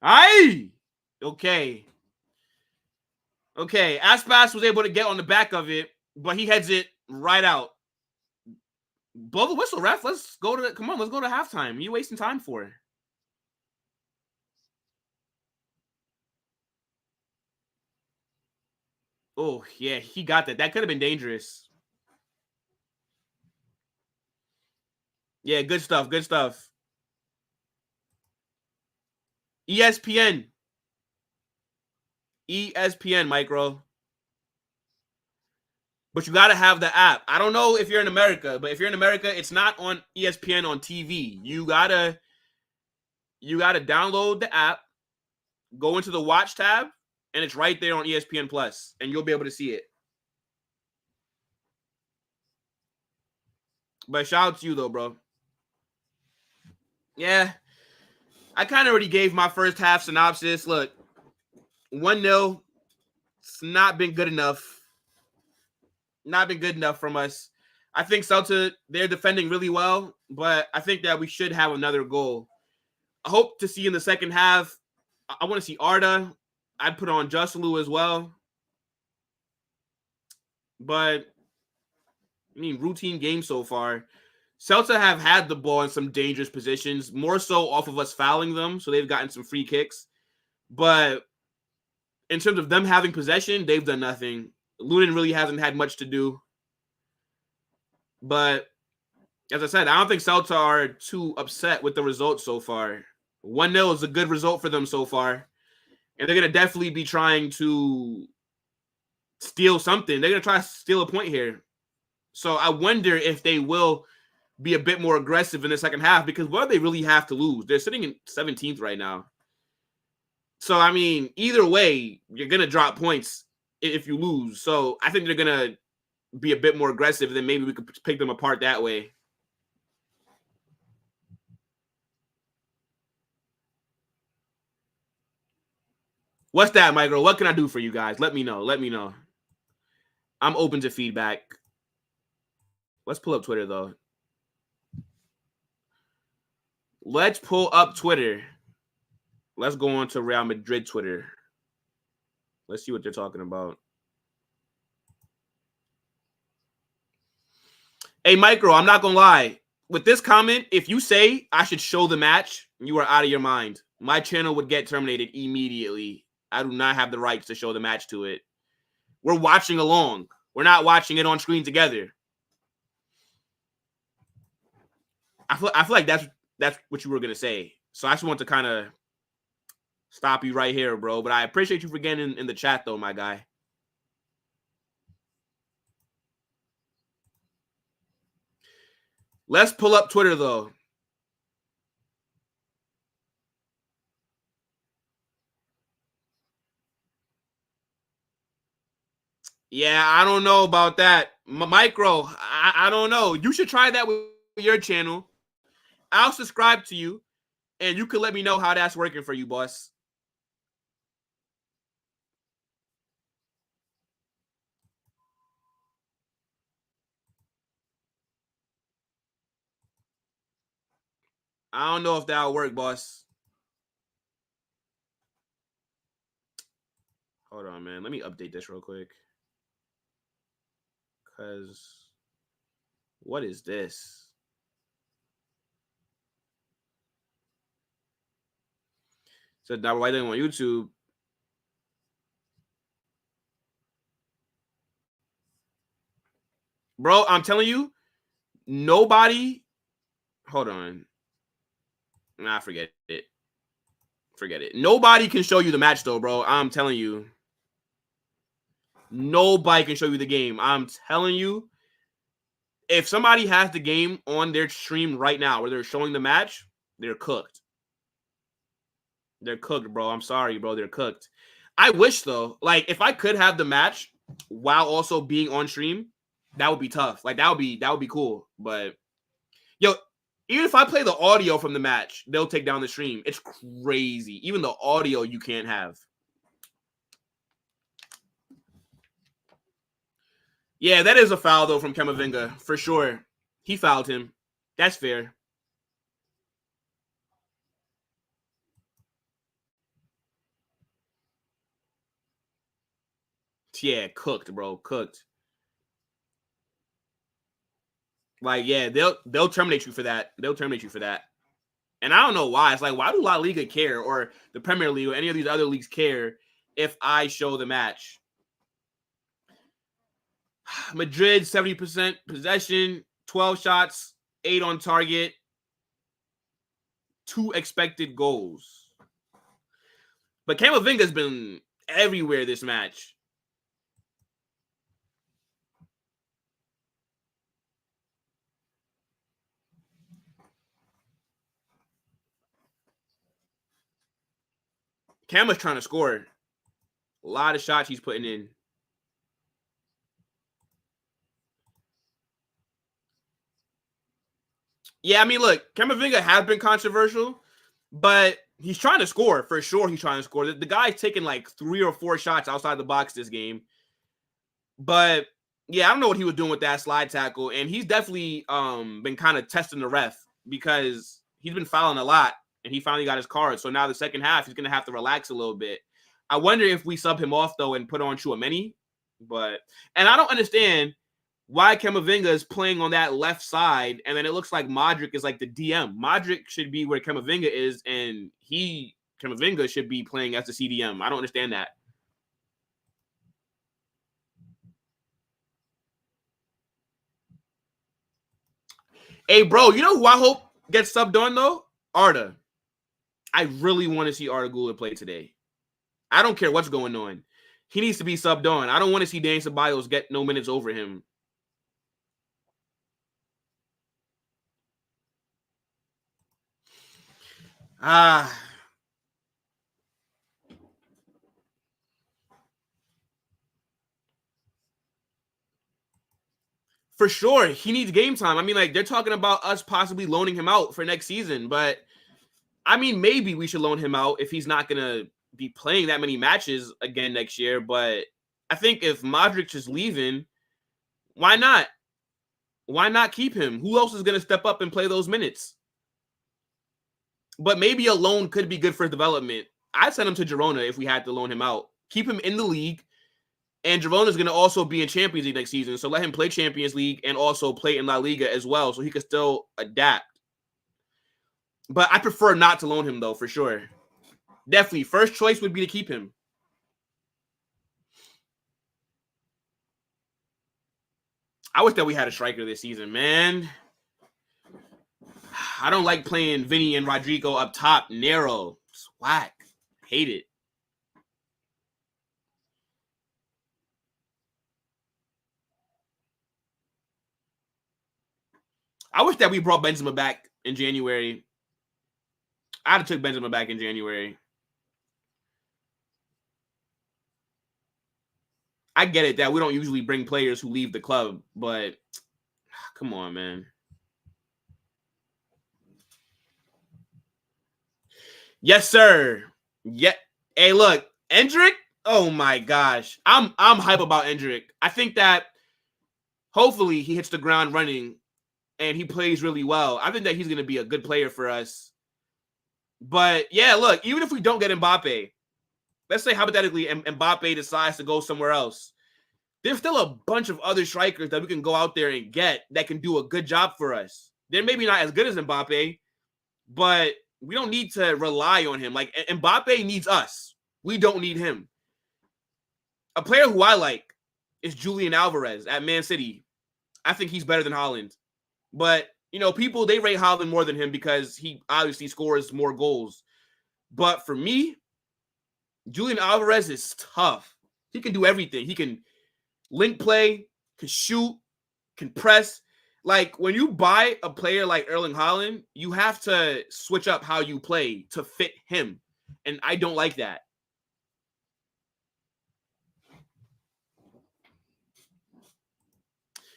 A: Aye! Okay. Okay, Aspas was able to get on the back of it, but he heads it right out. Blow the whistle, ref. Let's go to come on, let's go to halftime. What are you wasting time for? Oh, yeah, he got that. That could have been dangerous. Yeah, good stuff. Good stuff. ESPN. ESPN, Micro. But you got to have the app. I don't know if you're in America, but if you're in America, it's not on ESPN on TV. You gotta download the app, go into the watch tab, and it's right there on ESPN Plus, and you'll be able to see it. But shout out to you though, bro. Yeah, I kind of already gave my first half synopsis. Look, 1-0. It's not been good enough. Not been good enough from us. I think Celta, they're defending really well, but I think that we should have another goal. I hope to see in the second half. I want to see Arda. I'd put on Justlu as well. But, I mean, routine game so far. Celta have had the ball in some dangerous positions, more so off of us fouling them, so they've gotten some free kicks. But in terms of them having possession, they've done nothing. Lunin really hasn't had much to do. But as I said, I don't think Celta are too upset with the results so far. 1-0 is a good result for them so far. And they're going to definitely be trying to steal something. They're going to try to steal a point here. So I wonder if they will be a bit more aggressive in the second half, because what do they really have to lose? They're sitting in 17th right now. So, I mean, either way, you're going to drop points if you lose. So I think they're going to be a bit more aggressive, then maybe we could pick them apart that way. What's that, Micro? What can I do for you guys? Let me know. Let me know. I'm open to feedback. Let's pull up Twitter, though. Let's pull up Twitter. Let's go on to Real Madrid Twitter. Let's see what they're talking about. Hey, Micro, I'm not going to lie. With this comment, if you say I should show the match, you are out of your mind. My channel would get terminated immediately. I do not have the rights to show the match to it. We're watching along. We're not watching it on screen together. I feel like that's what you were going to say. So I just want to kind of stop you right here, bro. But I appreciate you for getting in the chat, though, my guy. Let's pull up Twitter, though. Yeah, I don't know about that. Micro, I don't know. You should try that with your channel. I'll subscribe to you, and you can let me know how that's working for you, boss. I don't know if that'll work, boss. Hold on, man. Let me update this real quick. Because what is this? So that why they on YouTube. Bro, I'm telling you, nobody. Hold on. Nah, forget it. Forget it. Nobody can show you the match, though, bro. I'm telling you. Nobody can show you the game. I'm telling you. If somebody has the game on their stream right now where they're showing the match, they're cooked. They're cooked, bro. I'm sorry, bro. They're cooked. I wish, though, like, if I could have the match while also being on stream, that would be tough. Like, that would be cool. But, yo, even if I play the audio from the match, they'll take down the stream. It's crazy. Even the audio you can't have. Yeah, that is a foul, though, from Camavinga, for sure. He fouled him. That's fair. Yeah, cooked, bro. Cooked. Like, yeah, they'll terminate you for that. They'll terminate you for that. And I don't know why. It's like, why do La Liga care, or the Premier League or any of these other leagues care if I show the match? Madrid, 70% possession, 12 shots, 8 on target, 2 expected goals. But Camavinga's been everywhere this match. Cama's trying to score. A lot of shots he's putting in. Yeah, I mean, look, Camavinga has been controversial, but he's trying to score. For sure, he's trying to score. The guy's taking like 3 or 4 shots outside the box this game. But, yeah, I don't know what he was doing with that slide tackle. And he's definitely been kind of testing the ref because he's been fouling a lot. And he finally got his card. So now the second half, he's going to have to relax a little bit. I wonder if we sub him off, though, and put on Tchouaméni. And I don't understand why Camavinga is playing on that left side, and then it looks like Modric is like the DM. Modric should be where Camavinga is, and Camavinga should be playing as the CDM. I don't understand that. Hey, bro, you know who I hope gets subbed on, though? Arda. I really want to see Arda Güler play today. I don't care what's going on. He needs to be subbed on. I don't want to see Dani Ceballos get no minutes over him. For sure, he needs game time. I mean, like, they're talking about us possibly loaning him out for next season, but I mean, maybe we should loan him out if he's not going to be playing that many matches again next year. But I think if Modric is leaving, why not? Why not keep him? Who else is going to step up and play those minutes? But maybe a loan could be good for development. I'd send him to Girona if we had to loan him out. Keep him in the league. And Girona is going to also be in Champions League next season. So let him play Champions League and also play in La Liga as well so he could still adapt. But I prefer not to loan him, though, for sure. Definitely. First choice would be to keep him. I wish that we had a striker this season, man. I don't like playing Vinny and Rodrigo up top. Narrow. It's whack. Hate it. I wish that we brought Benzema back in January. I'd have took Benzema back in January. I get it that we don't usually bring players who leave the club, but come on, man. Yes, sir. Yeah. Hey, look, Endrick. Oh my gosh, I'm hype about Endrick. I think that hopefully he hits the ground running, and he plays really well. I think that he's going to be a good player for us. But yeah, look, even if we don't get Mbappe, let's say hypothetically Mbappe decides to go somewhere else, there's still a bunch of other strikers that we can go out there and get that can do a good job for us. They're maybe not as good as Mbappe, but we don't need to rely on him. Like, Mbappe needs us. We don't need him. A player who I like is Julian Alvarez at Man City. I think he's better than Haaland. But, you know, people, they rate Haaland more than him because he obviously scores more goals. But for me, Julian Alvarez is tough. He can do everything. He can link play, can shoot, can press. Like, when you buy a player like Erling Haaland, you have to switch up how you play to fit him. And I don't like that.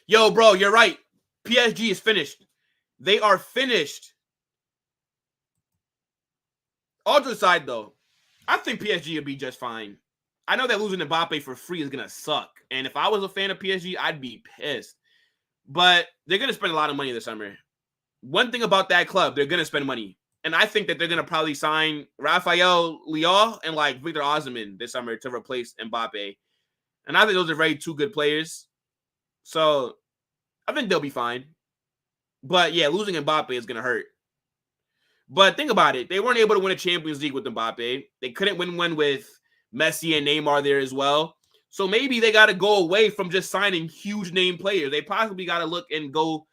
A: Yo, bro, you're right. PSG is finished. They are finished. All to the side, though, I think PSG will be just fine. I know that losing Mbappe for free is going to suck. And if I was a fan of PSG, I'd be pissed. But they're going to spend a lot of money this summer. One thing about that club, they're going to spend money. And I think that they're going to probably sign Rafael Leao and like Victor Osimhen this summer to replace Mbappe. And I think those are very two good players. So I think they'll be fine. But yeah, losing Mbappe is going to hurt. But think about it. They weren't able to win a Champions League with Mbappe. They couldn't win one with Messi and Neymar there as well. So maybe they got to go away from just signing huge name players. They possibly got to look and go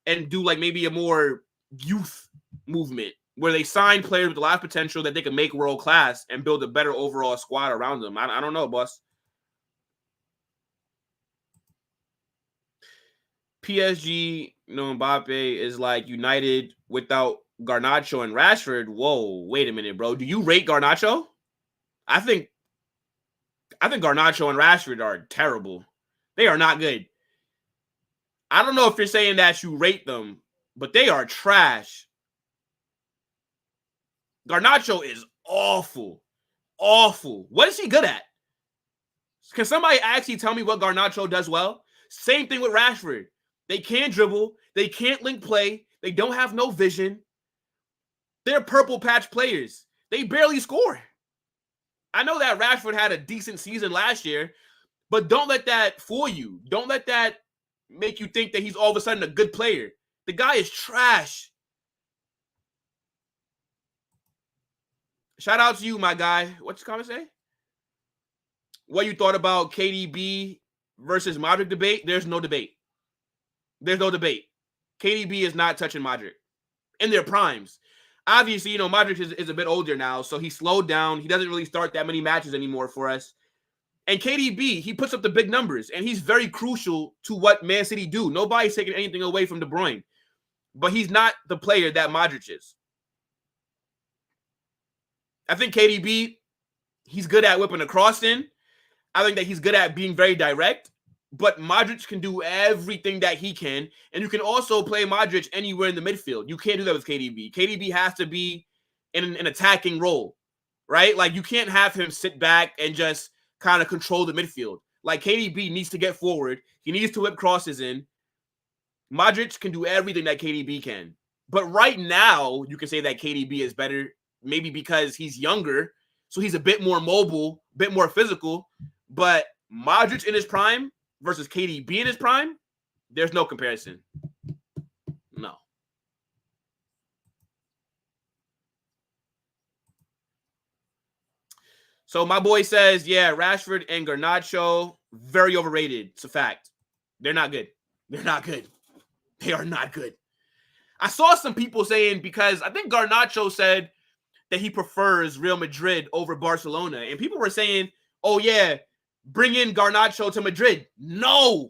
A: and do like maybe a more youth movement where they sign players with a lot of potential that they can make world class and build a better overall squad around them. I don't know, boss. PSG, you know, Mbappe is like United without Garnacho and Rashford. Whoa, wait a minute, bro. Do you rate Garnacho? I think Garnacho and Rashford are terrible. They are not good. I don't know if you're saying that you rate them, but they are trash. Garnacho is awful. Awful. What is he good at? Can somebody actually tell me what Garnacho does well? Same thing with Rashford. They can't dribble. They can't link play. They don't have no vision. They're purple patch players. They barely score. I know that Rashford had a decent season last year, but don't let that fool you. Don't let that make you think that he's all of a sudden a good player. The guy is trash. Shout out to you, my guy. What's your comment say? What you thought about KDB versus Madrid debate? There's no debate. There's no debate. KDB is not touching Madrid in their primes. Obviously, you know, Madrid is a bit older now, so he slowed down. He doesn't really start that many matches anymore for us. And KDB, he puts up the big numbers, and he's very crucial to what Man City do. Nobody's taking anything away from De Bruyne, but he's not the player that Modric is. I think KDB, he's good at whipping a cross in. I think that he's good at being very direct, but Modric can do everything that he can, and you can also play Modric anywhere in the midfield. You can't do that with KDB. KDB has to be in an attacking role, right? Like, you can't have him sit back and just kind of control the midfield. Like, KDB needs to get forward. He needs to whip crosses in. Modric can do everything that KDB can. But right now, you can say that KDB is better, maybe because he's younger, so he's a bit more mobile, a bit more physical. But Modric in his prime versus KDB in his prime, there's no comparison. No. So my boy says, yeah, Rashford and Garnacho, very overrated. It's a fact. They're not good. They're not good. They are not good. I saw some people saying, because I think Garnacho said that he prefers Real Madrid over Barcelona. And people were saying, oh, yeah, bring in Garnacho to Madrid. No,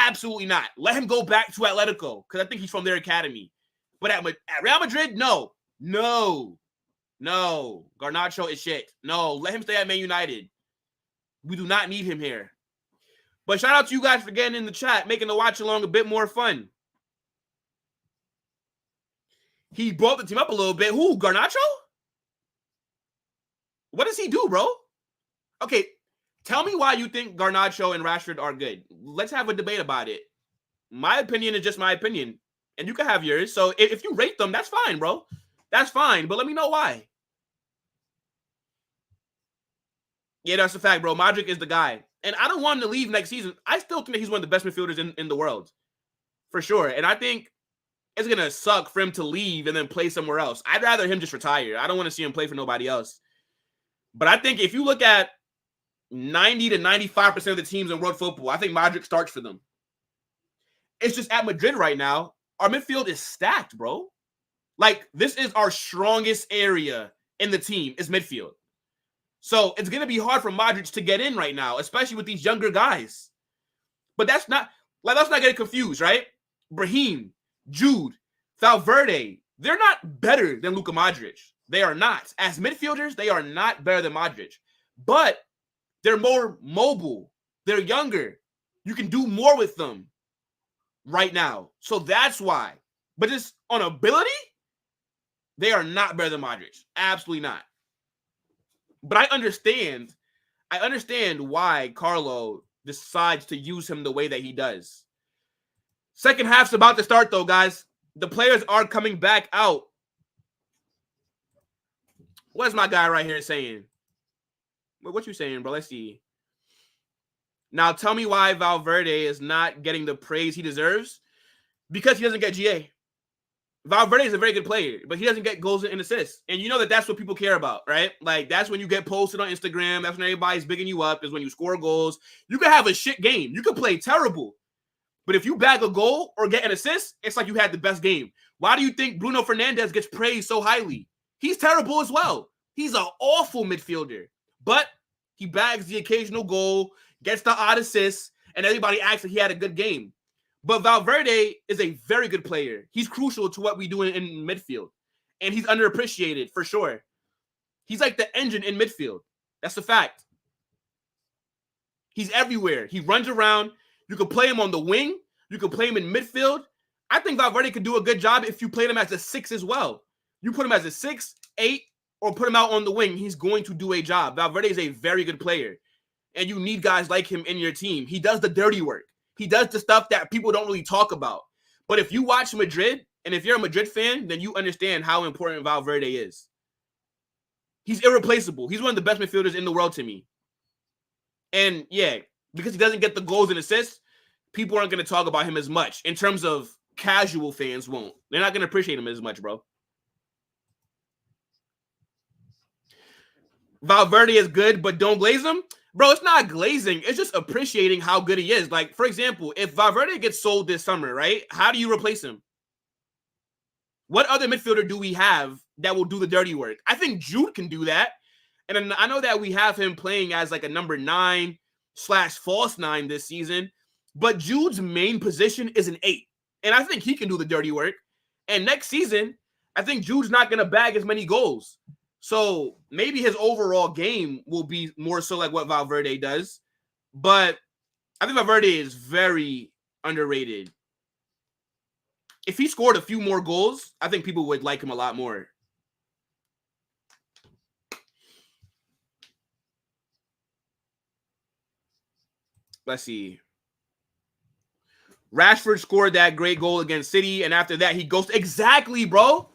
A: absolutely not. Let him go back to Atletico because I think he's from their academy. But at Real Madrid, no. Garnacho is shit. No, let him stay at Man United. We do not need him here. But shout out to you guys for getting in the chat, making the watch along a bit more fun. He brought the team up a little bit. Who, Garnacho? What does he do, bro? Okay, tell me why you think Garnacho and Rashford are good. Let's have a debate about it. My opinion is just my opinion. And you can have yours. So if you rate them, that's fine, bro. That's fine. But let me know why. Yeah, that's a fact, bro. Modric is the guy. And I don't want him to leave next season. I still think that he's one of the best midfielders in the world. For sure. And I think it's going to suck for him to leave and then play somewhere else. I'd rather him just retire. I don't want to see him play for nobody else. But I think if you look at 90 to 95% of the teams in world football, I think Modric starts for them. It's just at Madrid right now, our midfield is stacked, bro. Like, this is our strongest area in the team is midfield. So it's going to be hard for Modric to get in right now, especially with these younger guys. But let's not get it confused, right? Brahim, Jude, Valverde, they're not better than Luka Modric. They are not. As midfielders, they are not better than Modric. But they're more mobile. They're younger. You can do more with them right now. So that's why. But just on ability, they are not better than Modric. Absolutely not. But I understand why Carlo decides to use him the way that he does. Second half's about to start, though, guys. The players are coming back out. What's my guy right here saying? What you saying, bro? Let's see. Now, tell me why Valverde is not getting the praise he deserves. Because he doesn't get GA. Valverde is a very good player, but he doesn't get goals and assists. And you know that that's what people care about, right? Like, that's when you get posted on Instagram. That's when everybody's bigging you up, is when you score goals. You can have a shit game. You can play terrible. But if you bag a goal or get an assist, it's like you had the best game. Why do you think Bruno Fernandes gets praised so highly? He's terrible as well. He's an awful midfielder. But he bags the occasional goal, gets the odd assist, and everybody acts like he had a good game. But Valverde is a very good player. He's crucial to what we do in midfield. And he's underappreciated, for sure. He's like the engine in midfield. That's a fact. He's everywhere. He runs around. You can play him on the wing. You can play him in midfield. I think Valverde could do a good job if you played him as a 6 as well. You put him as a 6, 8, or put him out on the wing. He's going to do a job. Valverde is a very good player. And you need guys like him in your team. He does the dirty work. He does the stuff that people don't really talk about. But if you watch Madrid, and if you're a Madrid fan, then you understand how important Valverde is. He's irreplaceable. He's one of the best midfielders in the world to me. And yeah, because he doesn't get the goals and assists, people aren't going to talk about him as much. In terms of casual fans won't. They're not going to appreciate him as much, bro. Valverde is good, but don't glaze him. Bro, it's not glazing. It's just appreciating how good he is. Like, for example, if Valverde gets sold this summer, right? How do you replace him? What other midfielder do we have that will do the dirty work? I think Jude can do that. And I know that we have him playing as like a number 9/false 9 this season. But Jude's main position is an 8. And I think he can do the dirty work. And next season, I think Jude's not going to bag as many goals. So maybe his overall game will be more so like what Valverde does. But I think Valverde is very underrated. If he scored a few more goals, I think people would like him a lot more. Let's see. Rashford scored that great goal against City, and after that, he goes exactly, bro.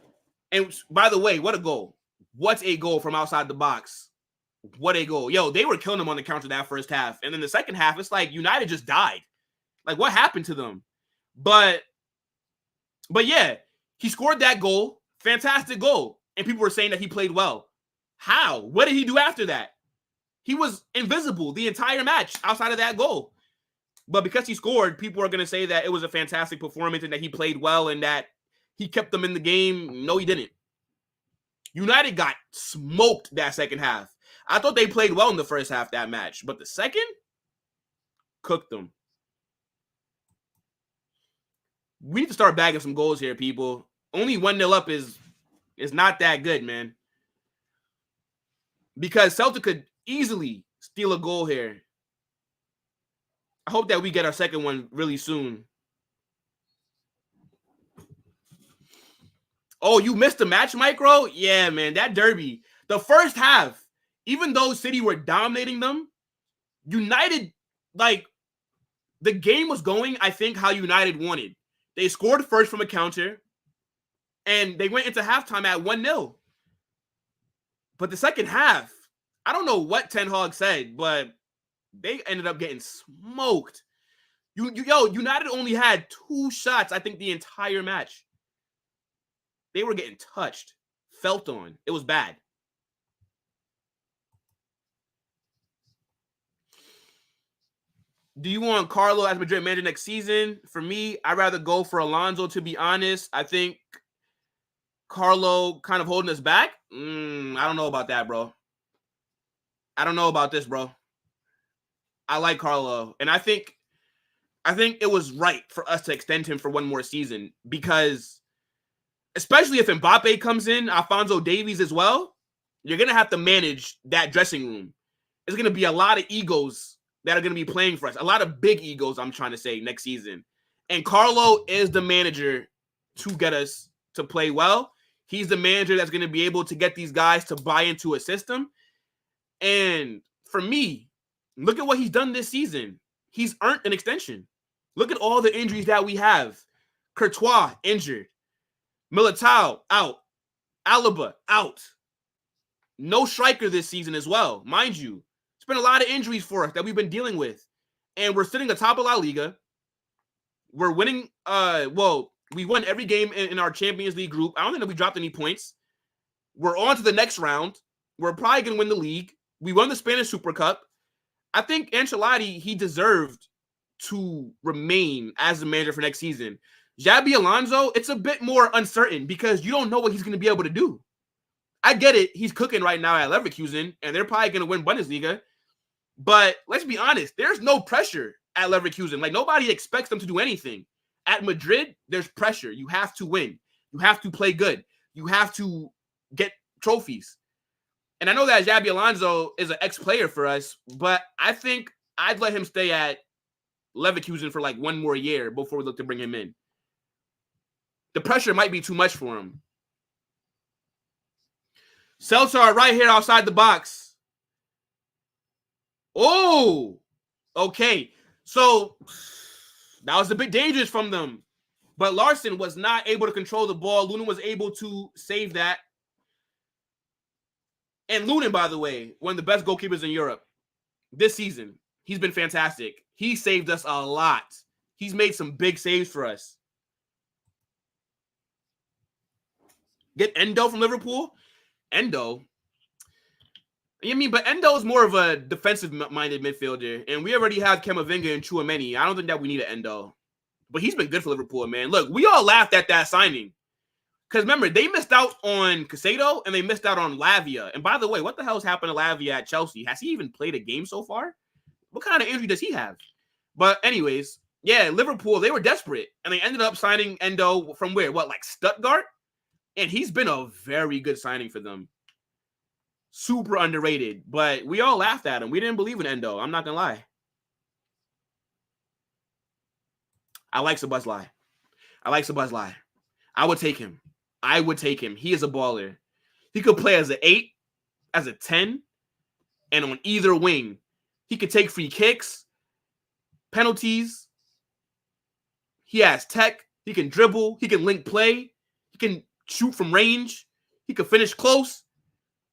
A: And by the way, what a goal. What a goal from outside the box. What a goal. Yo, they were killing him on the counter that first half. And then the second half, it's like United just died. Like, what happened to them? But yeah, he scored that goal. Fantastic goal. And people were saying that he played well. How? What did he do after that? He was invisible the entire match outside of that goal. But because he scored, people are going to say that it was a fantastic performance and that he played well and that he kept them in the game. No, he didn't. United got smoked that second half. I thought they played well in the first half that match, but the second, cooked them. We need to start bagging some goals here, people. Only 1-0 up is not that good, man. Because Celta could easily steal a goal here. I hope that we get our second one really soon. Oh, you missed the match, Micro? Yeah, man, that derby. The first half, even though City were dominating them, United, like, the game was going, I think, how United wanted. They scored first from a counter, and they went into halftime at 1-0. But the second half, I don't know what Ten Hag said, but they ended up getting smoked. United only had 2 shots, I think, the entire match. They were getting touched, felt on. It was bad. Do you want Carlo as Madrid manager next season? For me, I'd rather go for Alonso, to be honest. I think Carlo kind of holding us back. I don't know about that, bro. I don't know about this, bro. I like Carlo. And I think it was right for us to extend him for one more season because especially if Mbappe comes in, Alphonso Davies as well, you're going to have to manage that dressing room. There's going to be a lot of egos that are going to be playing for us. A lot of big egos, I'm trying to say, next season. And Carlo is the manager to get us to play well. He's the manager that's going to be able to get these guys to buy into a system. And for me, look at what he's done this season. He's earned an extension. Look at all the injuries that we have. Courtois, injured. Militao, out. Alaba, out. No striker this season as well, mind you. It's been a lot of injuries for us that we've been dealing with. And we're sitting atop of La Liga. We're winning, we won every game in our Champions League group. I don't think that we dropped any points. We're on to the next round. We're probably going to win the league. We won the Spanish Super Cup. I think Ancelotti, he deserved to remain as the manager for next season. Xabi Alonso, it's a bit more uncertain because you don't know what he's going to be able to do. I get it. He's cooking right now at Leverkusen, and they're probably going to win Bundesliga. But let's be honest, there's no pressure at Leverkusen. Like, nobody expects them to do anything. At Madrid, there's pressure. You have to win. You have to play good. You have to get trophies. And I know that Xabi Alonso is an ex-player for us, but I think I'd let him stay at Leverkusen for like one more year before we look to bring him in. The pressure might be too much for him. Celta are right here outside the box. Oh, okay. So that was a bit dangerous from them. But Larson was not able to control the ball. Lunin was able to save that. And Lunin, by the way, one of the best goalkeepers in Europe this season. He's been fantastic. He saved us a lot. He's made some big saves for us. Get Endo from Liverpool? Endo? But Endo is more of a defensive-minded midfielder, and we already have Camavinga and Tchouaméni. I don't think that we need an Endo. But he's been good for Liverpool, man. Look, we all laughed at that signing. Because remember, they missed out on Caicedo, and they missed out on Lavia. And by the way, what the hell's happened to Lavia at Chelsea? Has he even played a game so far? What kind of injury does he have? But anyways, yeah, Liverpool, they were desperate. And they ended up signing Endo from where? Like Stuttgart? And he's been a very good signing for them. Super underrated. But we all laughed at him. We didn't believe in Endo. I'm not going to lie. I like Szoboszlai. I would take him. He is a baller. He could play as an 8, as a 10, and on either wing. He could take free kicks, penalties. He has tech. He can dribble. He can link play. He can shoot from range. He can finish close.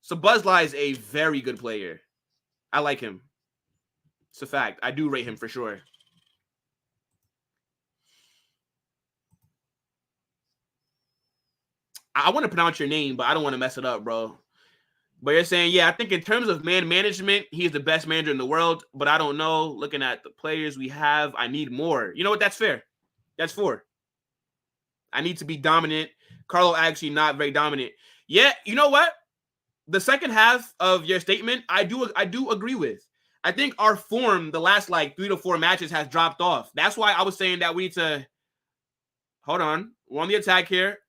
A: Szoboszlai is a very good player. I like him. It's a fact. I do rate him for sure. I want to pronounce your name, but I don't want to mess it up, bro. But you're saying, yeah, I think in terms of man management, he's the best manager in the world. But I don't know. Looking at the players we have, I need more. You know what? That's fair. That's 4. I need to be dominant. Carlo actually not very dominant. Yeah, you know what? The second half of your statement, I do agree with. I think our form the last like 3 to 4 matches has dropped off. That's why I was saying that we need to hold on. We're on the attack here.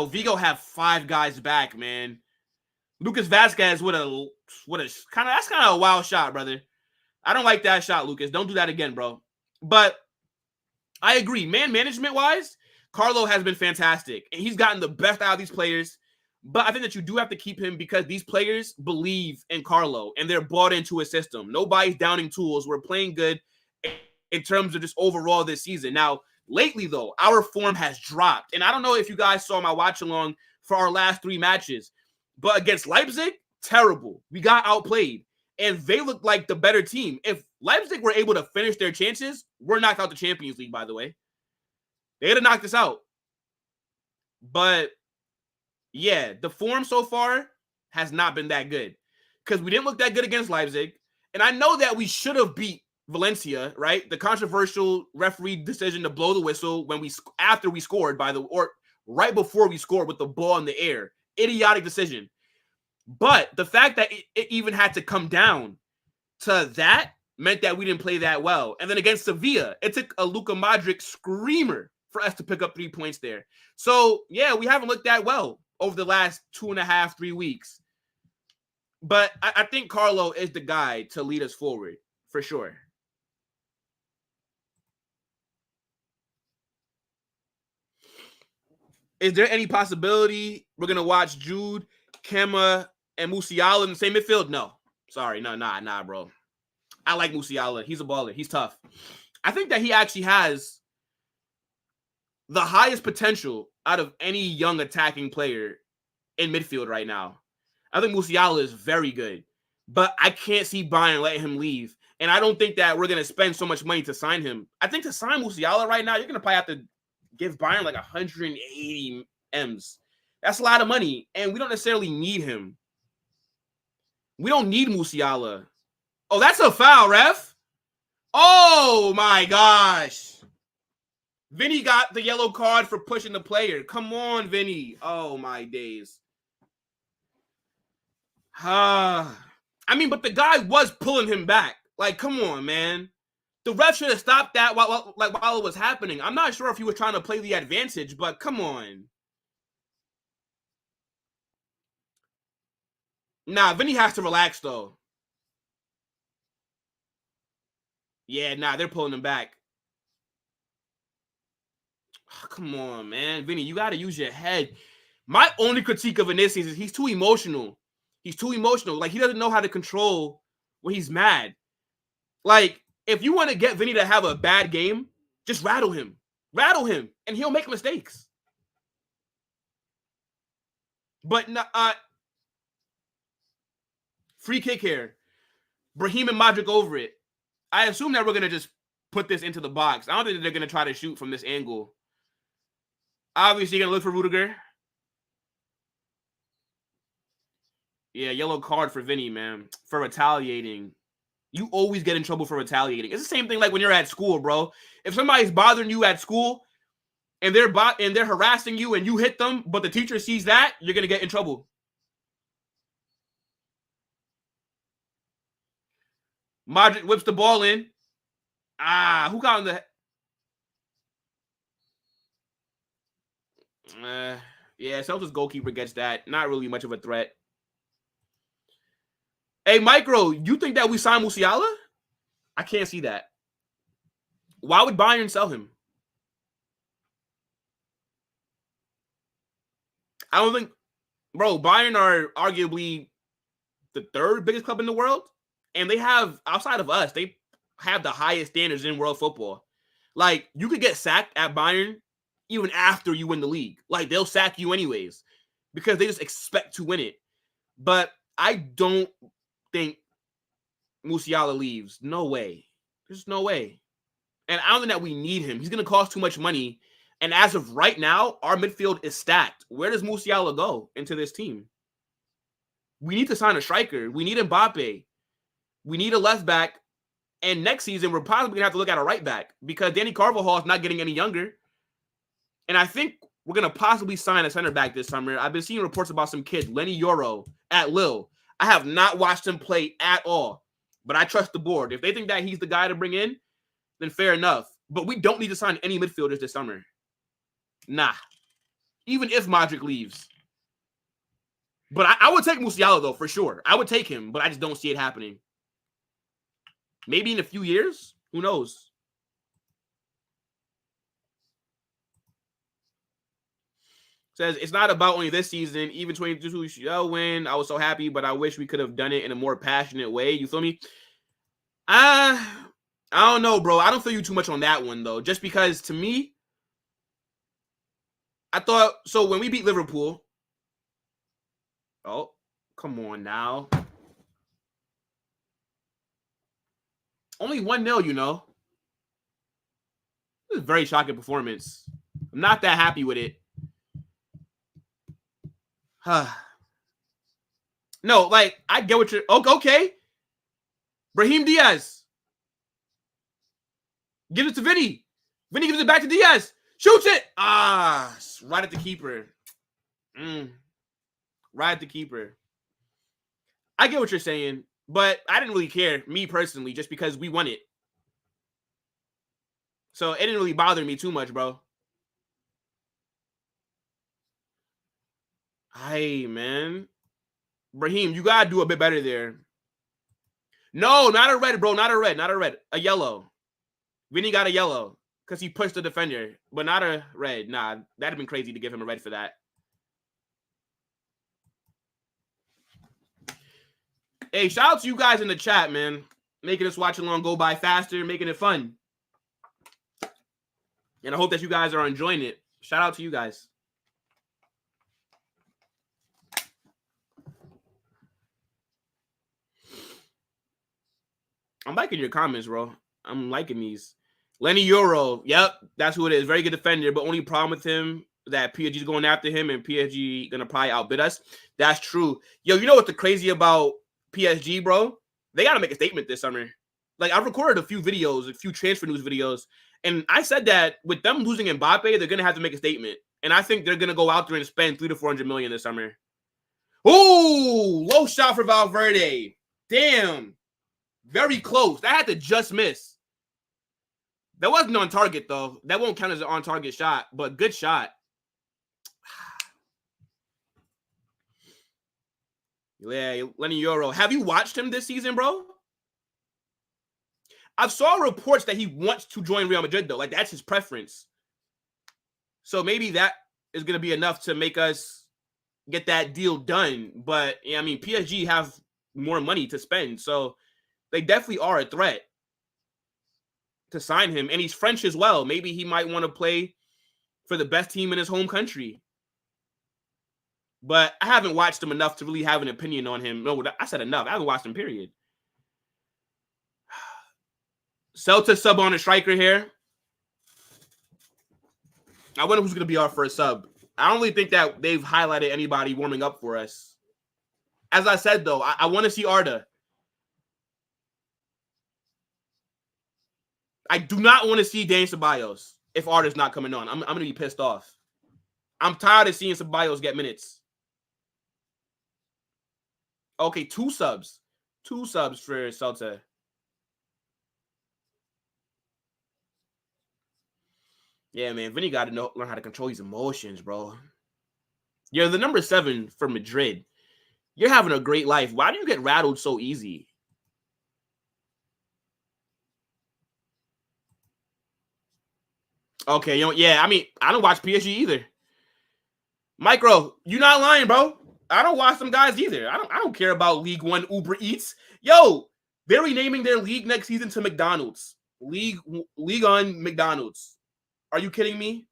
A: Vigo have 5 guys back, man. Lucas Vasquez with a that's kind of a wild shot, brother. I don't like that shot, Lucas. Don't do that again, bro. But I agree. Man management wise, Carlo has been fantastic. And he's gotten the best out of these players. But I think that you do have to keep him because these players believe in Carlo and they're bought into his system. Nobody's downing tools. We're playing good in terms of just overall this season. Now, lately, though, our form has dropped. And I don't know if you guys saw my watch along for our last 3 matches, but against Leipzig, terrible. We got outplayed. And they looked like the better team. If Leipzig were able to finish their chances, we're knocked out the Champions League, by the way. They'd have knocked us out. But yeah, the form so far has not been that good because we didn't look that good against Leipzig. And I know that we should have beat Valencia, right? The controversial referee decision to blow the whistle after we scored or right before we scored with the ball in the air. Idiotic decision. But the fact that it even had to come down to that meant that we didn't play that well. And then against Sevilla, it took a Luka Modric screamer for us to pick up 3 points there. So, yeah, we haven't looked that well over the last 2.5, 3 weeks. But I think Carlo is the guy to lead us forward, for sure. Is there any possibility we're going to watch Jude, Kema, and Musiala in the same midfield? No. Sorry. Nah, bro. I like Musiala. He's a baller. He's tough. I think that he actually has the highest potential out of any young attacking player in midfield right now. I think Musiala is very good, but I can't see Bayern letting him leave. And I don't think that we're going to spend so much money to sign him. I think to sign Musiala right now, you're going to probably have to give Bayern like 180 M's. That's a lot of money, and we don't necessarily need him. We don't need Musiala. Oh, that's a foul, ref. Oh, my gosh. Vinny got the yellow card for pushing the player. Come on, Vinny. Oh, my days. I mean, but the guy was pulling him back. Like, come on, man. The ref should have stopped that while it was happening. I'm not sure if he was trying to play the advantage, but come on. Nah, Vinny has to relax, though. Yeah, nah, they're pulling him back. Oh, come on, man. Vinny, you got to use your head. My only critique of Vinicius is he's too emotional. He's too emotional. Like, he doesn't know how to control when he's mad. Like, if you want to get Vinny to have a bad game, just rattle him. Rattle him, and he'll make mistakes. But free kick here. Brahim and Modric over it. I assume that we're going to just put this into the box. I don't think they're going to try to shoot from this angle. Obviously, you're going to look for Rudiger. Yeah, yellow card for Vinny, man. For retaliating. You always get in trouble for retaliating. It's the same thing like when you're at school, bro. If somebody's bothering you at school and they're harassing you and you hit them, but the teacher sees that, you're going to get in trouble. Modric whips the ball in. Who got on the... yeah, Celta's goalkeeper gets that. Not really much of a threat. Hey, Micro, you think that we sign Musiala? I can't see that. Why would Bayern sell him? I don't think... Bro, Bayern are arguably the 3rd biggest club in the world. And they have, outside of us, they have the highest standards in world football. Like, you could get sacked at Bayern even after you win the league. Like, they'll sack you anyways because they just expect to win it. But I don't think Musiala leaves. No way. There's no way. And I don't think that we need him. He's going to cost too much money. And as of right now, our midfield is stacked. Where does Musiala go into this team? We need to sign a striker. We need Mbappe. We need a left back. And next season, we're probably going to have to look at a right back because Danny Carvajal is not getting any younger. And I think we're going to possibly sign a center back this summer. I've been seeing reports about some kid, Lenny Yoro, at Lille. I have not watched him play at all, but I trust the board. If they think that he's the guy to bring in, then fair enough. But we don't need to sign any midfielders this summer. Nah. Even if Modric leaves. But I would take Musiala, though, for sure. I would take him, but I just don't see it happening. Maybe in a few years. Who knows? Says, it's not about only this season. Even 22 shall win. I was so happy, but I wish we could have done it in a more passionate way. You feel me? I don't know, bro. I don't feel you too much on that one, though. Just because, to me, I thought, so when we beat Liverpool, oh, come on now. Only 1-0, you know. This is a very shocking performance. I'm not that happy with it. No, like, I get what you're... Okay. Brahim Diaz. Give it to Vinny. Vinny gives it back to Diaz. Shoots it. Right at the keeper. Right at the keeper. I get what you're saying, but I didn't really care, me personally, just because we won it. So it didn't really bother me too much, bro. Hey, man. Brahim, you gotta do a bit better there. No, not a red, bro. Not a red. Not a red. A yellow. Vinny got a yellow because he pushed the defender, but not a red. Nah, that'd have been crazy to give him a red for that. Hey, shout out to you guys in the chat, man. Making this watch along go by faster, making it fun. And I hope that you guys are enjoying it. Shout out to you guys. I'm liking your comments, bro. I'm liking these. Lenny Euro. Yep, that's who it is. Very good defender, but only problem with him that PSG's going after him and PSG gonna probably outbid us. That's true. Yo, you know what's the crazy about PSG, bro? They gotta make a statement this summer. Like, I've recorded a few videos, a few transfer news videos, and I said that with them losing Mbappe, they're gonna have to make a statement. And I think they're gonna go out there and spend 300 to 400 million this summer. Ooh, low shot for Valverde. Damn. Very close. That had to just miss. That wasn't on target, though. That won't count as an on-target shot, but good shot. Yeah, Lenny Euro. Have you watched him this season, bro? I've saw reports that he wants to join Real Madrid, though. Like, that's his preference. So maybe that is going to be enough to make us get that deal done. But, yeah, I mean, PSG have more money to spend, so they definitely are a threat to sign him. And he's French as well. Maybe he might want to play for the best team in his home country. But I haven't watched him enough to really have an opinion on him. No, I said enough. I haven't watched him, period. Celta sub on a striker here. I wonder who's going to be our first sub. I don't really think that they've highlighted anybody warming up for us. As I said, though, I want to see Arda. I do not want to see Dan Ceballos if Arda's not coming on. I'm going to be pissed off. I'm tired of seeing Ceballos get minutes. Okay, 2 subs. 2 subs for Celta. Yeah, man. Vinny got to learn how to control his emotions, bro. You're the number 7 for Madrid. You're having a great life. Why do you get rattled so easy? Okay, yeah, I mean, I don't watch PSG either. Micro, you not lying, bro. I don't watch them guys either. I don't care about League One Uber Eats. Yo, they're renaming their league next season to McDonald's. League on McDonald's. Are you kidding me?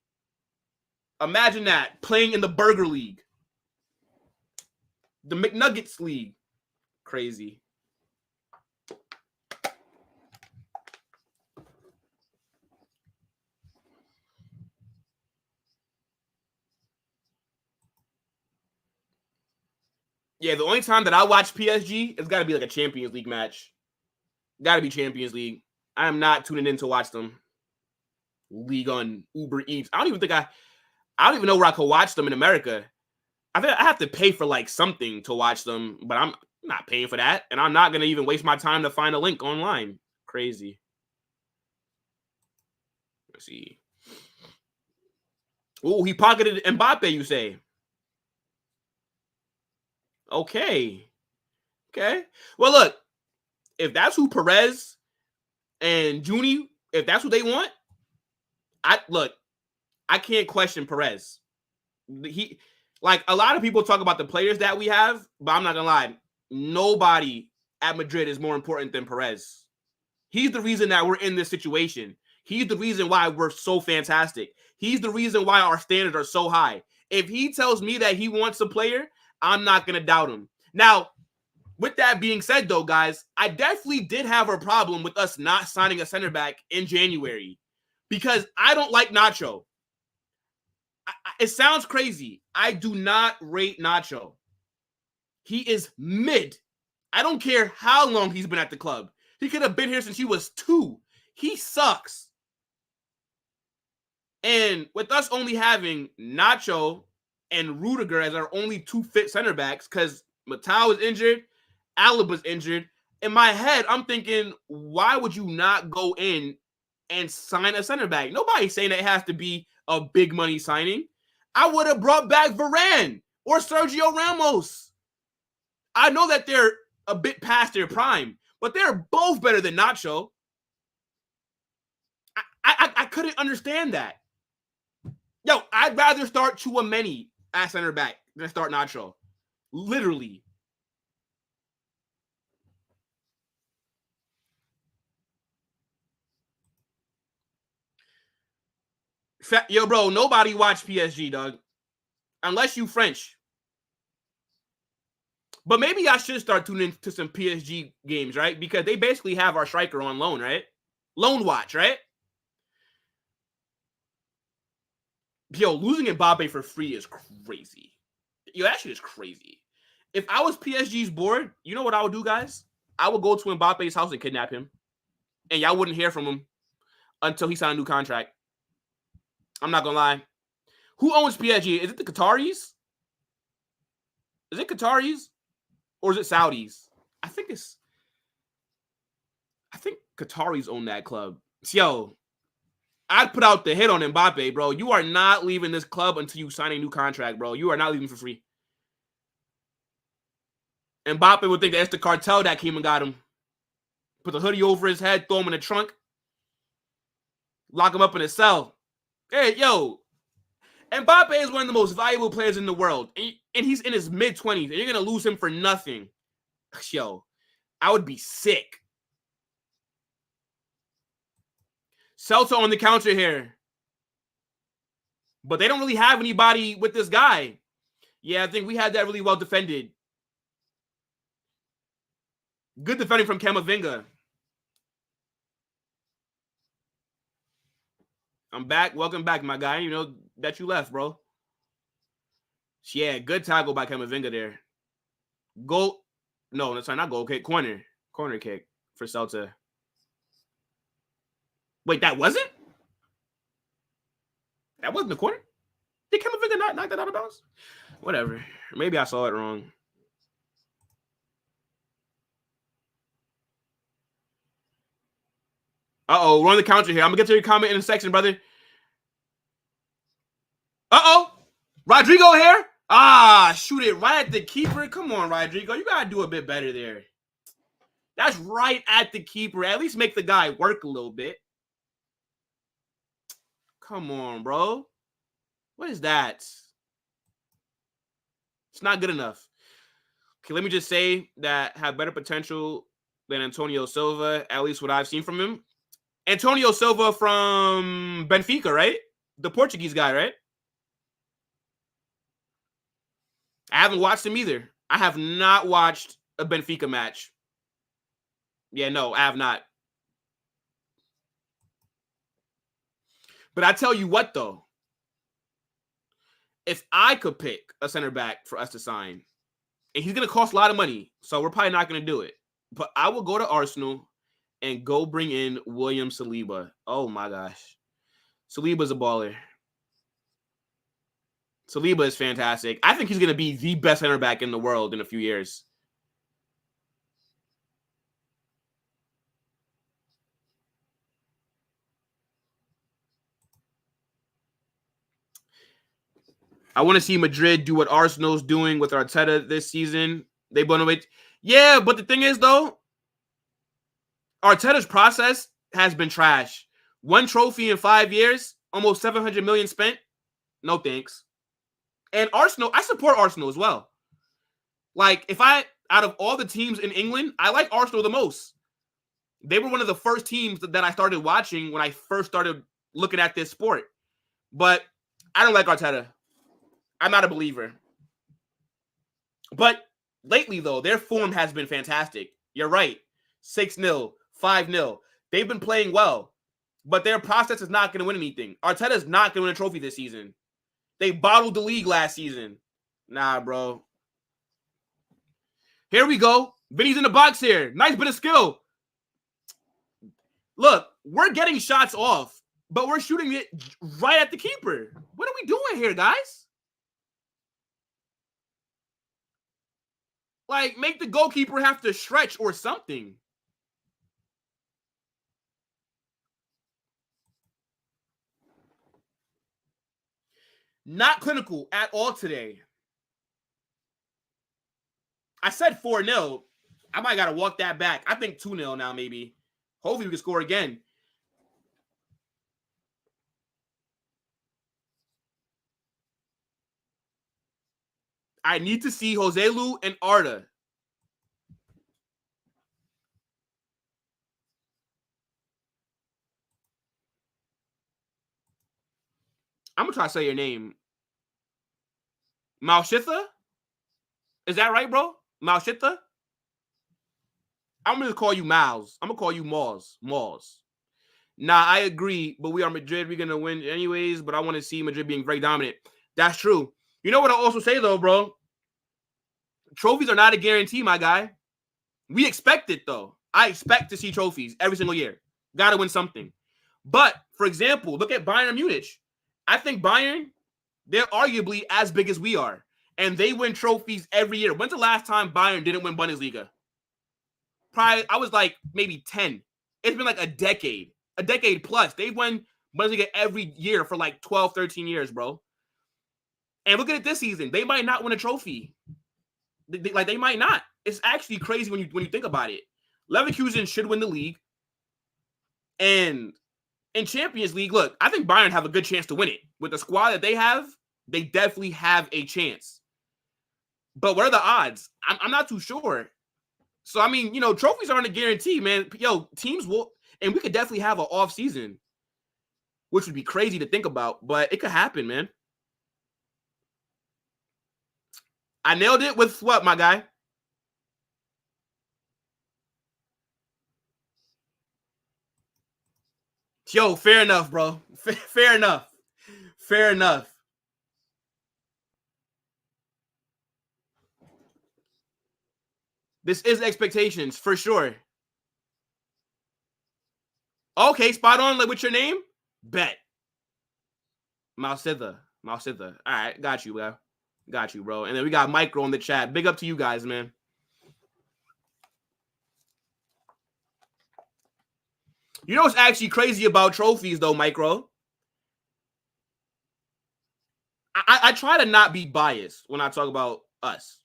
A: Imagine that, playing in the Burger League. The McNuggets League. Crazy. Yeah, the only time that I watch PSG, it's got to be like a Champions League match. Got to be Champions League. I am not tuning in to watch them. League on Uber Eats. I don't even know where I could watch them in America. I think I have to pay for like something to watch them, but I'm not paying for that, and I'm not gonna even waste my time to find a link online. Crazy. Let's see. Oh, he pocketed Mbappe, you say? Okay. Well, look, if that's who Perez and Juni, if that's what they want, I can't question Perez. He, like, a lot of people talk about the players that we have, but I'm not gonna lie, nobody at Madrid is more important than Perez. He's the reason that we're in this situation. He's the reason why we're so fantastic. He's the reason why our standards are so high. If he tells me that he wants a player, I'm not going to doubt him. Now, with that being said, though, guys, I definitely did have a problem with us not signing a center back in January because I don't like Nacho. It sounds crazy. I do not rate Nacho. He is mid. I don't care how long he's been at the club. He could have been here since he was 2. He sucks. And with us only having Nacho and Rudiger as our only 2 fit center backs, because Matao is injured, Alaba's injured, in my head, I'm thinking, why would you not go in and sign a center back? Nobody's saying that it has to be a big money signing. I would have brought back Varane or Sergio Ramos. I know that they're a bit past their prime, but they're both better than Nacho. I couldn't understand that. Yo, I'd rather start Tchouaméni at center back than start Nacho. Literally. Yo, bro, nobody watch PSG, dog. Unless you French. But maybe I should start tuning into some PSG games, right? Because they basically have our striker on loan, right? Loan watch, right? Yo, losing Mbappe for free is crazy. Yo, that shit is crazy. If I was PSG's board, you know what I would do, guys? I would go to Mbappe's house and kidnap him. And y'all wouldn't hear from him until he signed a new contract. I'm not going to lie. Who owns PSG? Is it the Qataris? Is it Qataris? Or is it Saudis? I think Qataris own that club. Yo, I'd put out the hit on Mbappe, bro. You are not leaving this club until you sign a new contract, bro. You are not leaving for free. Mbappe would think that it's the cartel that came and got him. Put the hoodie over his head, throw him in the trunk, lock him up in a cell. Hey, yo, Mbappe is one of the most valuable players in the world, and he's in his mid-20s, and you're going to lose him for nothing. Yo, I would be sick. Celta on the counter here. But they don't really have anybody with this guy. Yeah, I think we had that really well defended. Good defending from Camavinga. I'm back. Welcome back, my guy. You know that you left, bro. Yeah, good tackle by Camavinga there. Goal. No, that's not goal kick. Corner kick for Celta. Wait, that wasn't? That wasn't the corner? Did Camavinga not knock that out of bounds? Whatever. Maybe I saw it wrong. Uh-oh, we're on the counter here. I'm going to get to your comment in a section, brother. Uh-oh. Rodrigo here? Ah, shoot it right at the keeper. Come on, Rodrigo. You got to do a bit better there. That's right at the keeper. At least make the guy work a little bit. Come on, bro. What is that? It's not good enough. Okay, let me just say that have better potential than Antonio Silva, at least what I've seen from him. Antonio Silva from Benfica, right? The Portuguese guy, right? I haven't watched him either. I have not watched a Benfica match. Yeah, no, I have not. But I tell you what, though. If I could pick a center back for us to sign, and he's going to cost a lot of money, so we're probably not going to do it. But I will go to Arsenal and go bring in William Saliba. Oh, my gosh. Saliba's a baller. Saliba is fantastic. I think he's going to be the best center back in the world in a few years. I want to see Madrid do what Arsenal's doing with Arteta this season. They won away. Yeah, but the thing is, though, Arteta's process has been trash. 1 trophy in 5 years, almost 700 million spent. No thanks. And Arsenal, I support Arsenal as well. Like, out of all the teams in England, I like Arsenal the most. They were one of the first teams that I started watching when I first started looking at this sport. But I don't like Arteta. I'm not a believer. But lately, though, their form has been fantastic. You're right. 6-0, 5-0. They've been playing well. But their process is not going to win anything. Arteta's not going to win a trophy this season. They bottled the league last season. Nah, bro. Here we go. Vinny's in the box here. Nice bit of skill. Look, we're getting shots off, but we're shooting it right at the keeper. What are we doing here, guys? Like, make the goalkeeper have to stretch or something. Not clinical at all today. I said 4-0. I might got to walk that back. I think 2-0 now, maybe. Hopefully we can score again. I need to see Joselu and Arda. I'm going to try to say your name. Malshitha? Is that right, bro? Malshitha? I'm going to call you Miles. I'm going to call you Mals. Nah, I agree, but we are Madrid. We're going to win anyways, but I want to see Madrid being very dominant. That's true. You know what I'll also say, though, bro? Trophies are not a guarantee, my guy. We expect it, though. I expect to see trophies every single year. Got to win something. But, for example, look at Bayern Munich. I think Bayern, they're arguably as big as we are, and they win trophies every year. When's the last time Bayern didn't win Bundesliga? Probably, I was like maybe 10. It's been like a decade plus. They've won Bundesliga every year for like 12, 13 years, bro. And look at it this season. They might not win a trophy. They might not. It's actually crazy when you think about it. Leverkusen should win the league. And in Champions League, look, I think Bayern have a good chance to win it. With the squad that they have, they definitely have a chance. But what are the odds? I'm not too sure. So, I mean, trophies aren't a guarantee, man. Yo, teams will, and we could definitely have an off season, which would be crazy to think about, but it could happen, man. I nailed it with what, my guy? Yo, fair enough, bro. Fair enough. Fair enough. This is expectations, for sure. Okay, spot on. Like, what's your name? Bet. Malsitha. All right, got you, bro. Got you, bro. And then we got Micro in the chat. Big up to you guys, man. You know what's actually crazy about trophies, though, Micro? I try to not be biased when I talk about us.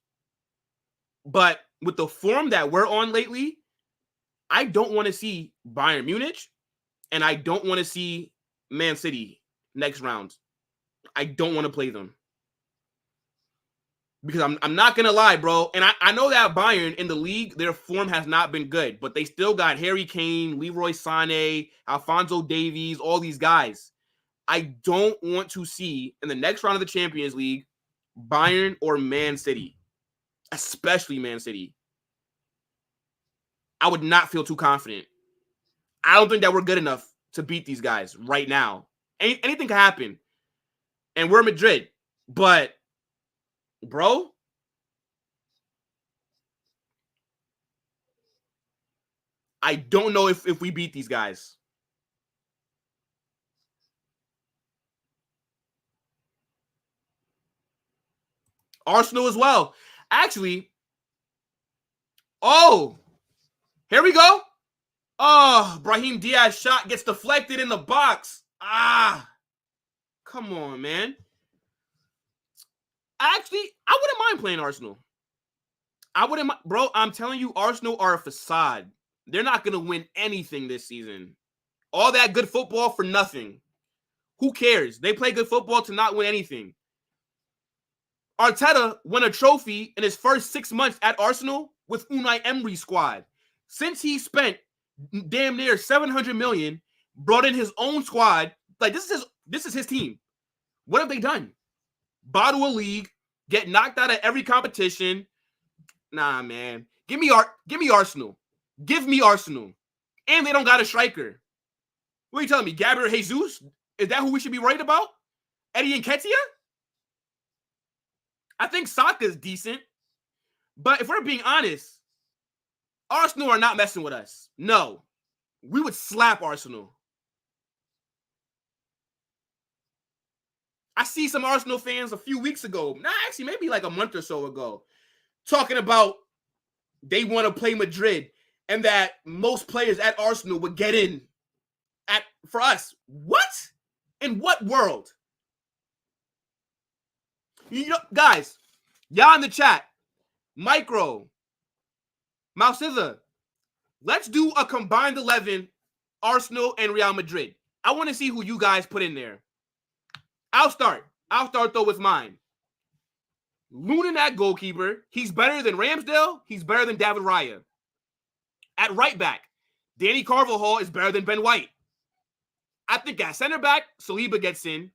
A: But with the form that we're on lately, I don't want to see Bayern Munich, and I don't want to see Man City next round. I don't want to play them. Because I'm not going to lie, bro. And I know that Bayern in the league, their form has not been good. But they still got Harry Kane, Leroy Sané, Alphonso Davies, all these guys. I don't want to see in the next round of the Champions League Bayern or Man City. Especially Man City. I would not feel too confident. I don't think that we're good enough to beat these guys right now. Anything can happen. And we're Madrid. But, bro, I don't know if we beat these guys. Arsenal as well. Actually, oh, here we go. Oh, Brahim Diaz shot gets deflected in the box. Come on, man. Actually, I wouldn't mind playing Arsenal. Bro, I'm telling you, Arsenal are a facade. They're not going to win anything this season. All that good football for nothing. Who cares? They play good football to not win anything. Arteta won a trophy in his first 6 months at Arsenal with Unai Emery's squad. Since he spent damn near 700 million, brought in his own squad, like this is his team. What have they done? Bottle a league, get knocked out of every competition. Nah, man. Give me Arsenal. Give me Arsenal. And they don't got a striker. What are you telling me? Gabriel Jesus? Is that who we should be worried about? Eddie Nketiah? I think Saka's decent. But if we're being honest, Arsenal are not messing with us. No. We would slap Arsenal. I see some Arsenal fans a few weeks ago, actually maybe like a month or so ago, talking about they want to play Madrid and that most players at Arsenal would get in for us. What? In what world? You know, guys, y'all in the chat, Micro, Mousiza, let's do a combined 11, Arsenal and Real Madrid. I want to see who you guys put in there. I'll start though with mine. Lunin at goalkeeper. He's better than Ramsdale. He's better than David Raya. At right back, Danny Carvajal is better than Ben White. I think at center back, Saliba gets in.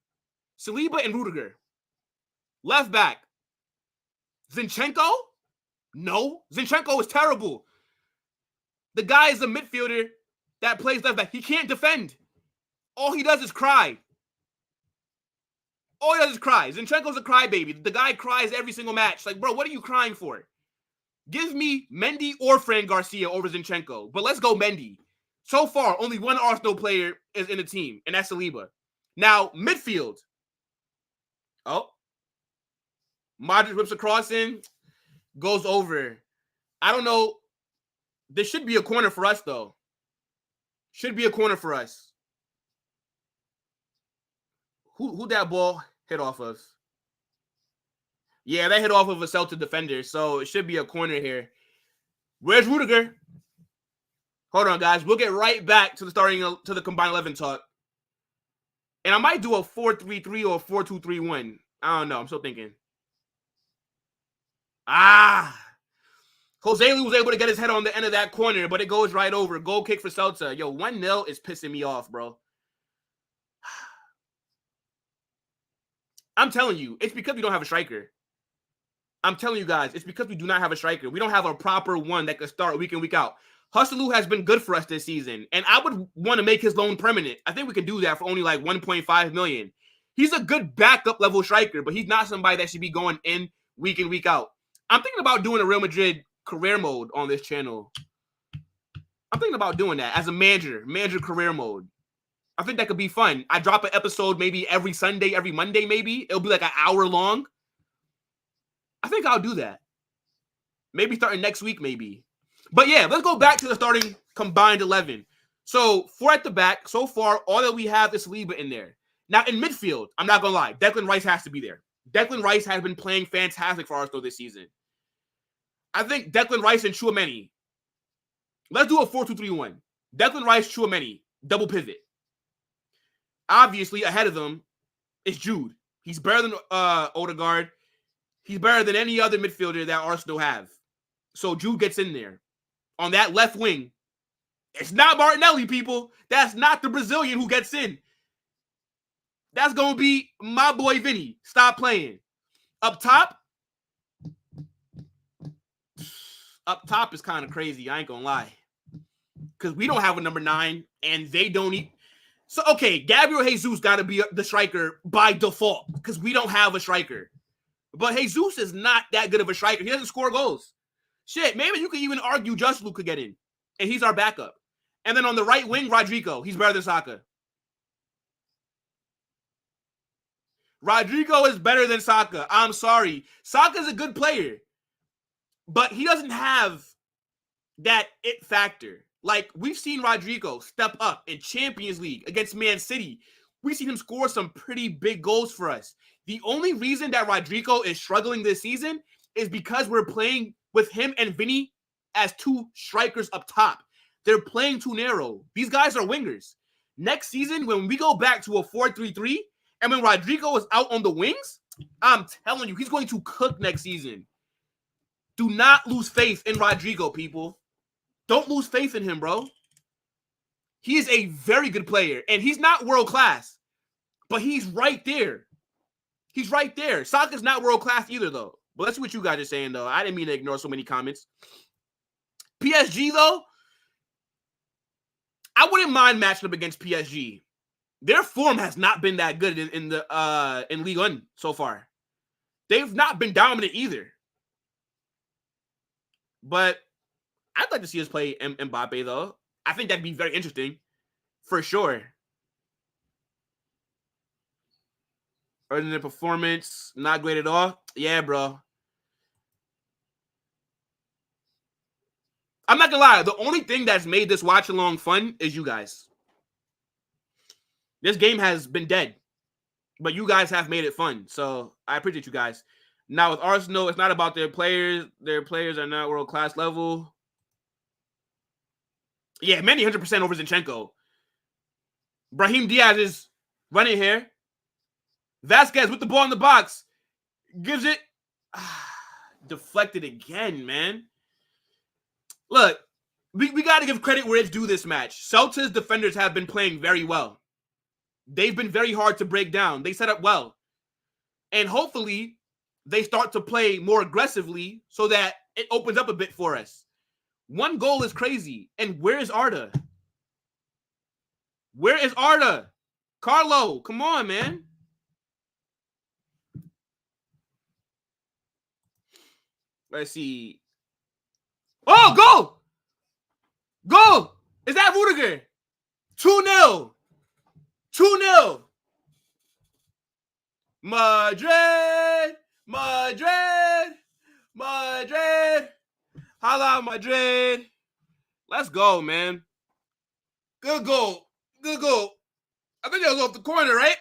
A: Saliba and Rudiger. Left back, Zinchenko? No. Zinchenko is terrible. The guy is a midfielder that plays left back. He can't defend. All he does is cry. All he does is cry. Zinchenko's a crybaby. The guy cries every single match. Like, bro, what are you crying for? Give me Mendy or Fran Garcia over Zinchenko. But let's go Mendy. So far, only one Arsenal player is in the team, and that's Saliba. Now, midfield. Oh. Madrid whips a cross in. Goes over. I don't know. There should be a corner for us, though. Should be a corner for us. Who that ball hit off of? Yeah, that hit off of a Celta defender, so it should be a corner here. Where's Rudiger? Hold on, guys. We'll get right back to the combined 11 talk. And I might do a 4-3-3 or a 4-2-3-1. I don't know. I'm still thinking. Jose was able to get his head on the end of that corner, but it goes right over. Goal kick for Celta. Yo, 1-0 is pissing me off, bro. I'm telling you, it's because we don't have a striker. I'm telling you guys, it's because we do not have a striker. We don't have a proper one that can start week in, week out. Hustlou has been good for us this season, and I would want to make his loan permanent. I think we can do that for only like 1.5 million. He's a good backup level striker, but he's not somebody that should be going in, week out. I'm thinking about doing a Real Madrid career mode on this channel. I'm thinking about doing that as a manager career mode. I think that could be fun. I drop an episode maybe every Sunday, every Monday maybe. It'll be like an hour long. I think I'll do that. Maybe starting next week maybe. But yeah, let's go back to the starting combined 11. So 4 at the back. So far, all that we have is Saliba in there. Now in midfield, I'm not going to lie. Declan Rice has to be there. Declan Rice has been playing fantastic for Arsenal this season. I think Declan Rice and Tchouaméni. Let's do a 4-2-3-1. Declan Rice, Tchouaméni, double pivot. Obviously, ahead of them is Jude. He's better than Odegaard. He's better than any other midfielder that Arsenal have. So Jude gets in there. On that left wing, it's not Martinelli, people. That's not the Brazilian who gets in. That's going to be my boy Vinny. Stop playing. Up top is kind of crazy. I ain't going to lie. Because we don't have a number 9, and they don't eat. So, okay, Gabriel Jesus got to be the striker by default because we don't have a striker. But Jesus is not that good of a striker. He doesn't score goals. Shit, maybe you could even argue Just Luke could get in, and he's our backup. And then on the right wing, Rodrigo. He's better than Saka. Rodrigo is better than Saka. I'm sorry. Saka's a good player, but he doesn't have that it factor. Like, we've seen Rodrigo step up in Champions League against Man City. We've seen him score some pretty big goals for us. The only reason that Rodrigo is struggling this season is because we're playing with him and Vinny as two strikers up top. They're playing too narrow. These guys are wingers. Next season, when we go back to a 4-3-3, and when Rodrigo is out on the wings, I'm telling you, he's going to cook next season. Do not lose faith in Rodrigo, people. Don't lose faith in him, bro. He is a very good player, and he's not world class, but he's right there. He's right there. Saka's not world class either, though. But let's see what you guys are saying, though. I didn't mean to ignore so many comments. PSG, though, I wouldn't mind matching up against PSG. Their form has not been that good in Ligue 1 so far. They've not been dominant either. But I'd like to see us play Mbappe, though. I think that'd be very interesting, for sure. Other than the performance, not great at all. Yeah, bro. I'm not gonna lie. The only thing that's made this watch along fun is you guys. This game has been dead, but you guys have made it fun. So I appreciate you guys. Now with Arsenal, it's not about their players. Their players are not world class level. Yeah, many 100% over Zinchenko. Brahim Diaz is running here. Vasquez with the ball in the box. Gives it. Deflected again, man. Look, we got to give credit where it's due this match. Celta's defenders have been playing very well. They've been very hard to break down. They set up well. And hopefully, they start to play more aggressively so that it opens up a bit for us. One goal is crazy. And where is Arda? Where is Arda? Carlo, come on, man. Let's see. Oh, goal! Goal! Is that Rudiger? 2-0. 2-0. Madrid! Madrid! Madrid! Hala Madrid! Let's go, man. Good goal. Good goal. I think that was off the corner, right?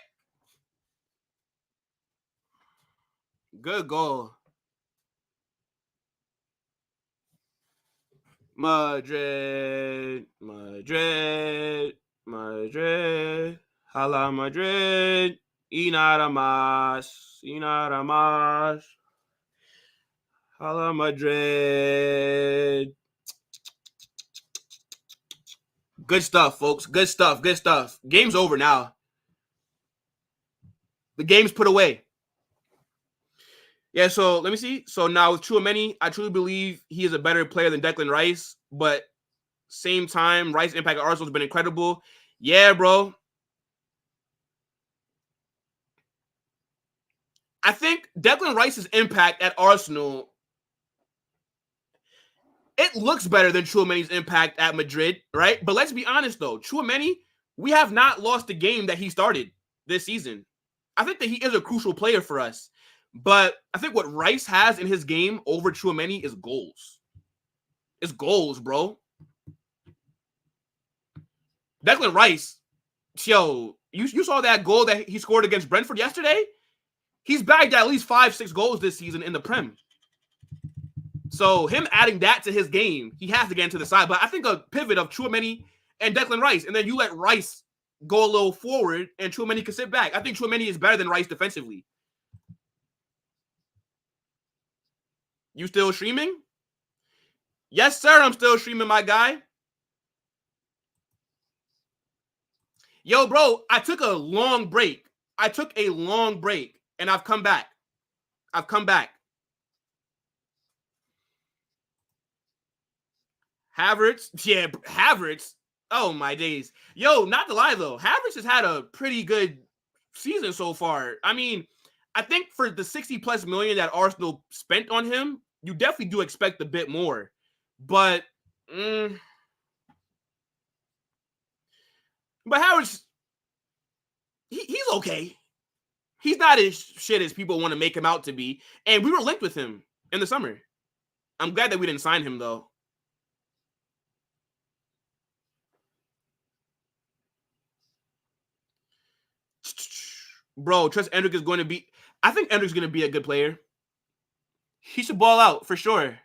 A: Good goal. Madrid, Madrid, Madrid, Hala Madrid, y nada más, Hala Madrid. Good stuff, folks. Good stuff, good stuff. Game's over now. The game's put away. Yeah, so let me see. So now with Tchouaméni, I truly believe he is a better player than Declan Rice, but same time, Rice's impact at Arsenal has been incredible. Yeah, bro. I think Declan Rice's impact at Arsenal, it looks better than Tchouaméni's impact at Madrid, right? But let's be honest, though. Tchouaméni, we have not lost a game that he started this season. I think that he is a crucial player for us. But I think what Rice has in his game over Tchouaméni is goals. It's goals, bro. Declan Rice, yo, you saw that goal that he scored against Brentford yesterday? He's bagged at least 5-6 goals this season in the Prem. So him adding that to his game, he has to get into the side. But I think a pivot of Tchouaméni and Declan Rice, and then you let Rice go a little forward and Tchouaméni can sit back. I think Tchouaméni is better than Rice defensively. You still streaming? Yes, sir. I'm still streaming, my guy. Yo, bro, I took a long break. And I've come back. Havertz. Yeah, Havertz. Oh, my days. Yo, not to lie, though. Havertz has had a pretty good season so far. I mean, I think for the 60+ million that Arsenal spent on him, you definitely do expect a bit more. But Havertz, he's okay. He's not as shit as people want to make him out to be. And we were linked with him in the summer. I'm glad that we didn't sign him, though. Bro, trust Endrick is going to be... I think Endrick's going to be a good player. He should ball out, for sure.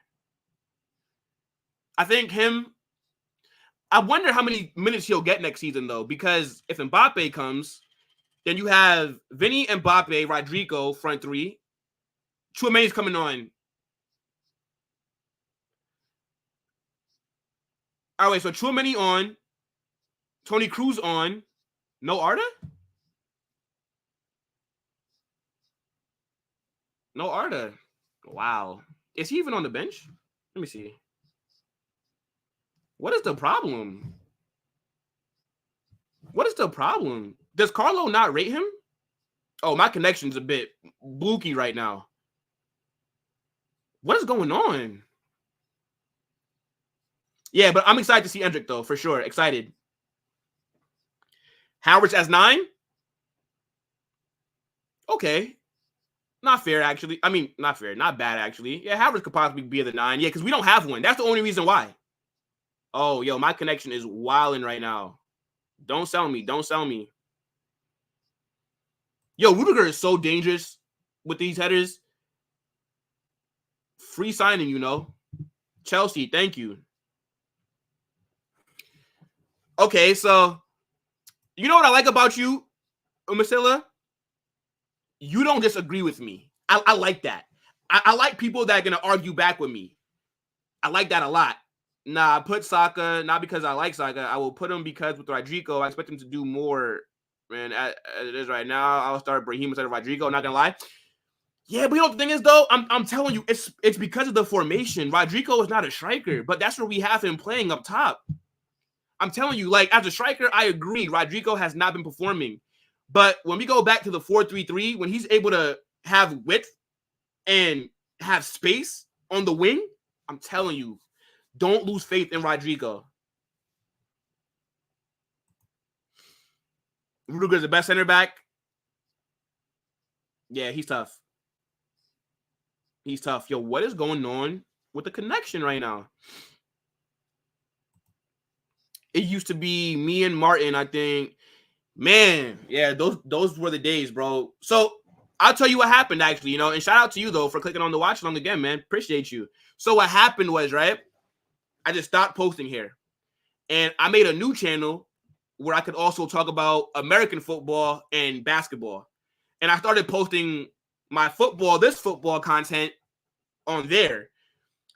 A: I think him... I wonder how many minutes he'll get next season, though, because if Mbappe comes, Then you have Vinny, Mbappe, Rodrigo, front three. Tchouameni's coming on. All right, so Tchouameni on. Tony Cruz on. No Arda? No Arda. Wow. Is he even on the bench? Let me see. What is the problem? What is the problem? Does Carlo not rate him? Oh, my connection's a bit blooky right now. What is going on? Yeah, but I'm excited to see Endrick, though, for sure. Excited. Howard's as 9? Okay. Not fair, actually. I mean, not fair. Not bad, actually. Yeah, Howard could possibly be the 9. Yeah, because we don't have one. That's the only reason why. Oh, yo, my connection is wilding right now. Don't sell me. Don't sell me. Yo, Rudiger is so dangerous with these headers. Free signing, you know. Chelsea, thank you. Okay, so you know what I like about you, Umasilla? You don't disagree with me. I like that. I like people that are going to argue back with me. I like that a lot. Nah, I put Saka, not because I like Saka. I will put him because with Rodrigo, I expect him to do more. Man, as it is right now, I'll start Brahim instead of Rodrigo. Not going to lie. Yeah, but you know what the thing is, though? I'm telling you, it's because of the formation. Rodrigo is not a striker, but that's where we have him playing up top. I'm telling you, like, as a striker, I agree. Rodrigo has not been performing. But when we go back to the 4-3-3, when he's able to have width and have space on the wing, I'm telling you, don't lose faith in Rodrigo. Rudiger's the best center back. Yeah, he's tough. He's tough. Yo, what is going on with the connection right now? It used to be me and Martin, I think. Man, yeah, those were the days, bro. So I'll tell you what happened, actually, you know, and shout out to you, though, for clicking on the watch along again, man. Appreciate you. So what happened was, right, I just stopped posting here. And I made a new channel where I could also talk about American football and basketball. And I started posting my this football content on there.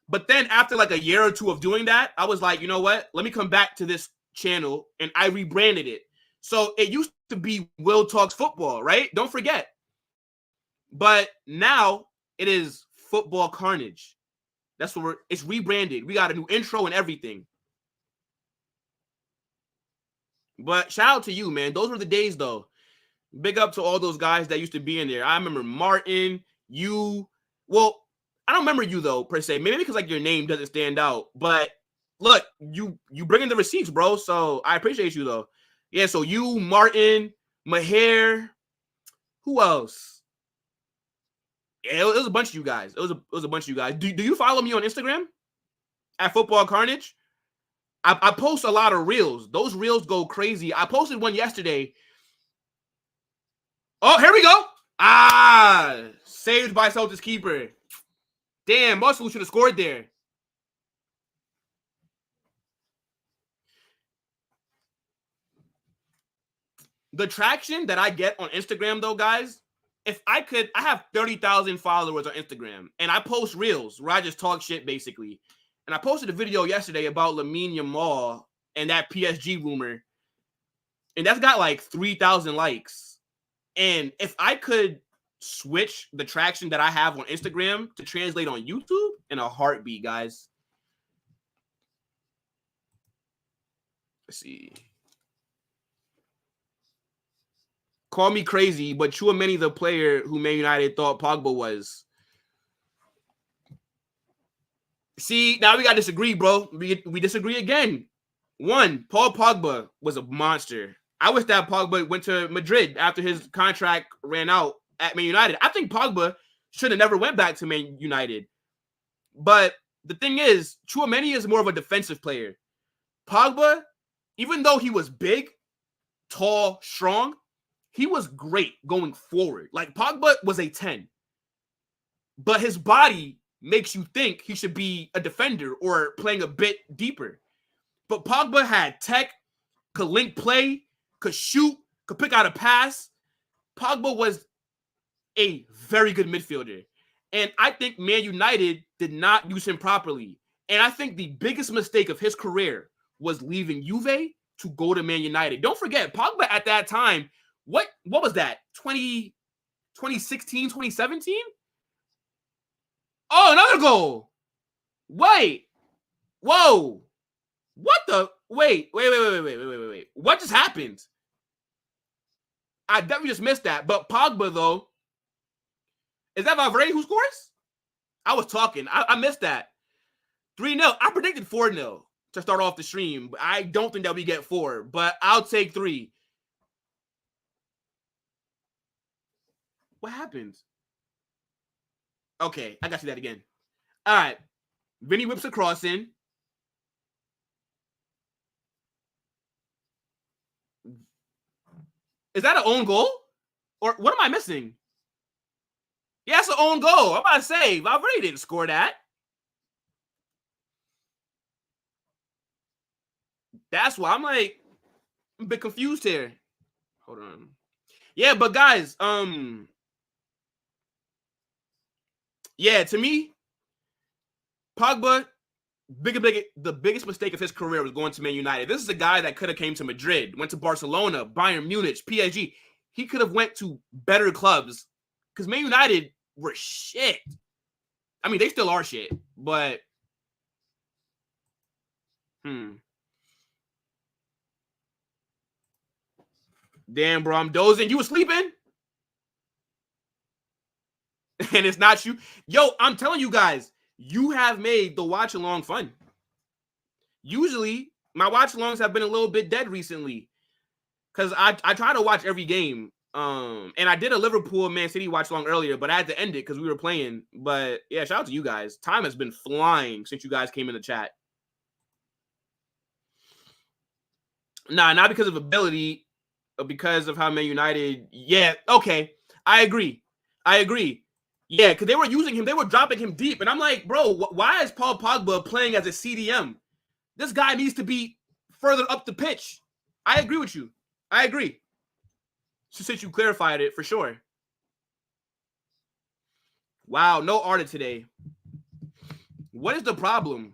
A: But then after like a year or two of doing that, I was like, you know what? Let me come back to this channel, and I rebranded it. So it used to be Will Talks Football, right? Don't forget. But now it is Football Carnage. That's what it's rebranded. We got a new intro and everything. But shout out to you, man. Those were the days, though. Big up to all those guys that used to be in there. I remember Martin, you. Well, I don't remember you, though, per se. Maybe because, like, your name doesn't stand out. But, look, you bring in the receipts, bro. So I appreciate you, though. Yeah, so you, Martin, Maher. Who else? Yeah, it was a bunch of you guys. It was a bunch of you guys. Do you follow me on Instagram? At Football Carnage? I post a lot of reels. Those reels go crazy. I posted one yesterday. Oh, here we go. Saved by Celtics keeper. Damn, Muscle should have scored there. The traction that I get on Instagram, though, guys, if I have 30,000 followers on Instagram, and I post reels where I just talk shit, basically. And I posted a video yesterday about Lamine Yamal and that PSG rumor, and that's got like 3,000 likes. And if I could switch the traction that I have on Instagram to translate on YouTube, in a heartbeat, guys. Let's see. Call me crazy, but Tchouameni the player who Man United thought Pogba was. See, now we got to disagree, bro. We disagree again. One, Paul Pogba was a monster. I wish that Pogba went to Madrid after his contract ran out at Man United. I think Pogba should have never went back to Man United. But the thing is, Tchouameni is more of a defensive player. Pogba, even though he was big, tall, strong, he was great going forward. Like, Pogba was a 10. But his body makes you think he should be a defender or playing a bit deeper. But Pogba had tech, could link play, could shoot, could pick out a pass. Pogba was a very good midfielder. And I think Man United did not use him properly. And I think the biggest mistake of his career was leaving Juve to go to Man United. Don't forget, Pogba at that time, what was that? 2016, 2017? Oh, another goal. Wait. Whoa. What the? Wait. What just happened? I definitely just missed that. But Pogba, though, is that Valverde who scores? I was talking. I missed that. 3-0. I predicted 4-0 to start off the stream. I don't think that we get 4, but I'll take 3. What happened? Okay, I got to see that again. All right. Vinny whips a cross in. Is that an own goal? Or what am I missing? Yeah, it's an own goal. I'm about to say, Valverde didn't score that. That's why I'm like, I'm a bit confused here. Hold on. Yeah, but guys, yeah, to me, Pogba, the biggest mistake of his career was going to Man United. This is a guy that could have came to Madrid, went to Barcelona, Bayern Munich, PSG. He could have went to better clubs because Man United were shit. I mean, they still are shit, but Damn, bro, I'm dozing. You was sleeping? And it's not you. Yo, I'm telling you guys, you have made the watch along fun. Usually, my watch alongs have been a little bit dead recently because I try to watch every game. And I did a Liverpool Man City watch along earlier, but I had to end it because we were playing. But yeah, shout out to you guys. Time has been flying since you guys came in the chat. Nah, not because of ability, but because of how Man United. Yeah, okay, I agree. Yeah, because they were using him, they were dropping him deep, and I'm like, bro, why is Paul Pogba playing as a CDM? This guy needs to be further up the pitch. I agree with you. I agree. So since you clarified it, for sure. Wow, no Arda today. What is the problem?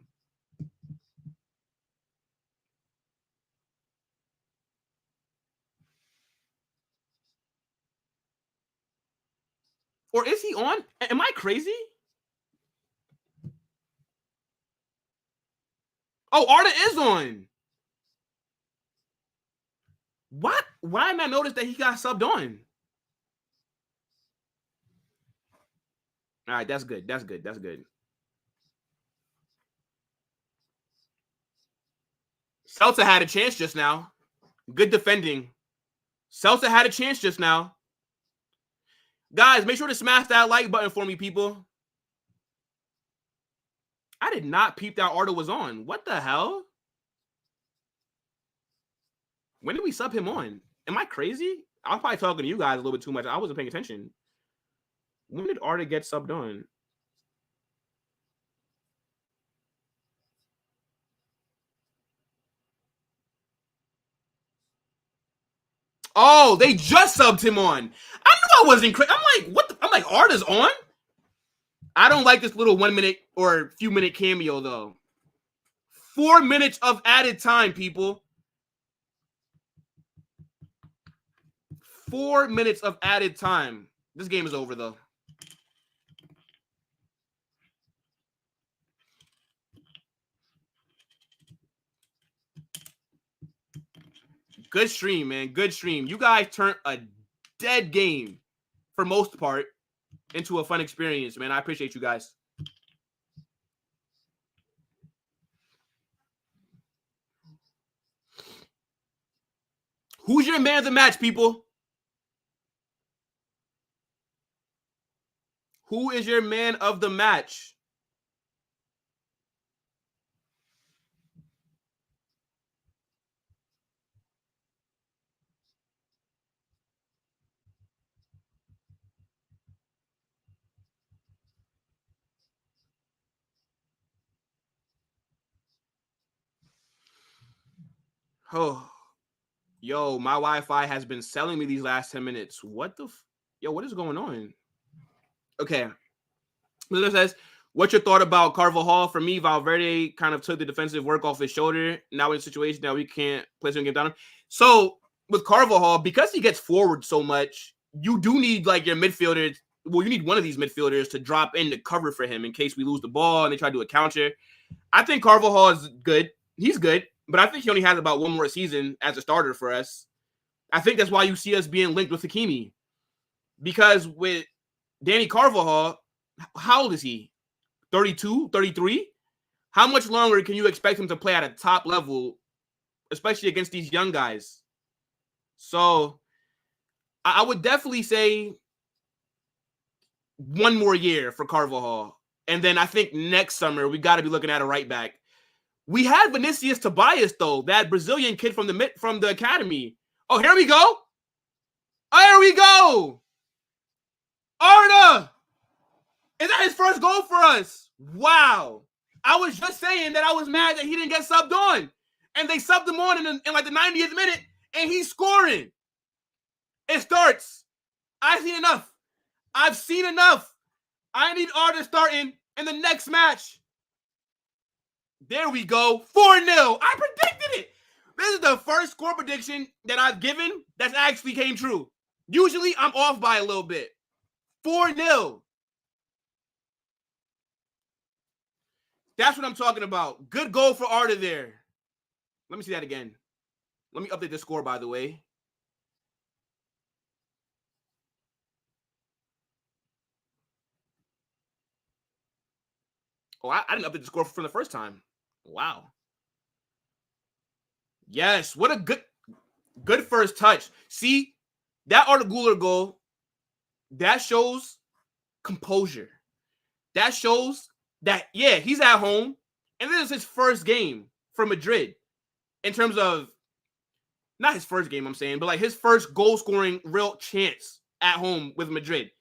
A: Or is he on? Am I crazy? Oh, Arda is on. What? Why didn't I notice that he got subbed on? All right, that's good. That's good. Celta had a chance just now. Good defending. Celta had a chance just now. Guys, make sure to smash that like button for me, people. I did not peep that Arda was on. What the hell? When did we sub him on? Am I crazy? I'm probably talking to you guys a little bit too much. I wasn't paying attention. When did Arda get subbed on? Oh, they just subbed him on. I knew I wasn't crazy. I'm like, what? I'm like, Arda's on? I don't like this little 1 minute or few minute cameo, though. 4 minutes of added time, people. 4 minutes of added time. This game is over, though. Good stream, man. Good stream. You guys turned a dead game, for most part, into a fun experience, man. I appreciate you guys. Who's your man of the match, people? Who is your man of the match? Oh, Yo, my Wi-Fi has been selling me these last 10 minutes. What the Yo, what is going on? Okay. It says, what's your thought about Carvajal? For me, Valverde kind of took the defensive work off his shoulder. Now in a situation that we can't place him game down. So with Carvajal, because he gets forward so much, you do need like your midfielders. Well, you need one of these midfielders to drop in to cover for him in case we lose the ball and they try to do a counter. I think Carvajal is good. He's good, but I think he only has about one more season as a starter for us. I think that's why you see us being linked with Hakimi. Because with Danny Carvajal, how old is he? 32, 33? How much longer can you expect him to play at a top level, especially against these young guys? So I would definitely say one more year for Carvajal. And then I think next summer, we got to be looking at a right back. We had Vinicius Tobias, though, that Brazilian kid from the academy. Oh, here we go. Oh, here we go. Arda. Is that his first goal for us? Wow. I was just saying that I was mad that he didn't get subbed on. And they subbed him on in like the 90th minute, and he's scoring. It starts. I've seen enough. I've seen enough. I need Arda starting in the next match. There we go. 4-0. I predicted it. This is the first score prediction that I've given that's actually came true. Usually, I'm off by a little bit. 4-0. That's what I'm talking about. Good goal for Arda there. Let me see that again. Let me update the score, by the way. Oh, I didn't update the score from the first time. Wow. Yes, what a good first touch. See, that Arda Güler goal, that shows composure. That shows that, yeah, he's at home, and this is his first game for Madrid in terms of, not his first game, I'm saying, but like his first goal-scoring real chance at home with Madrid.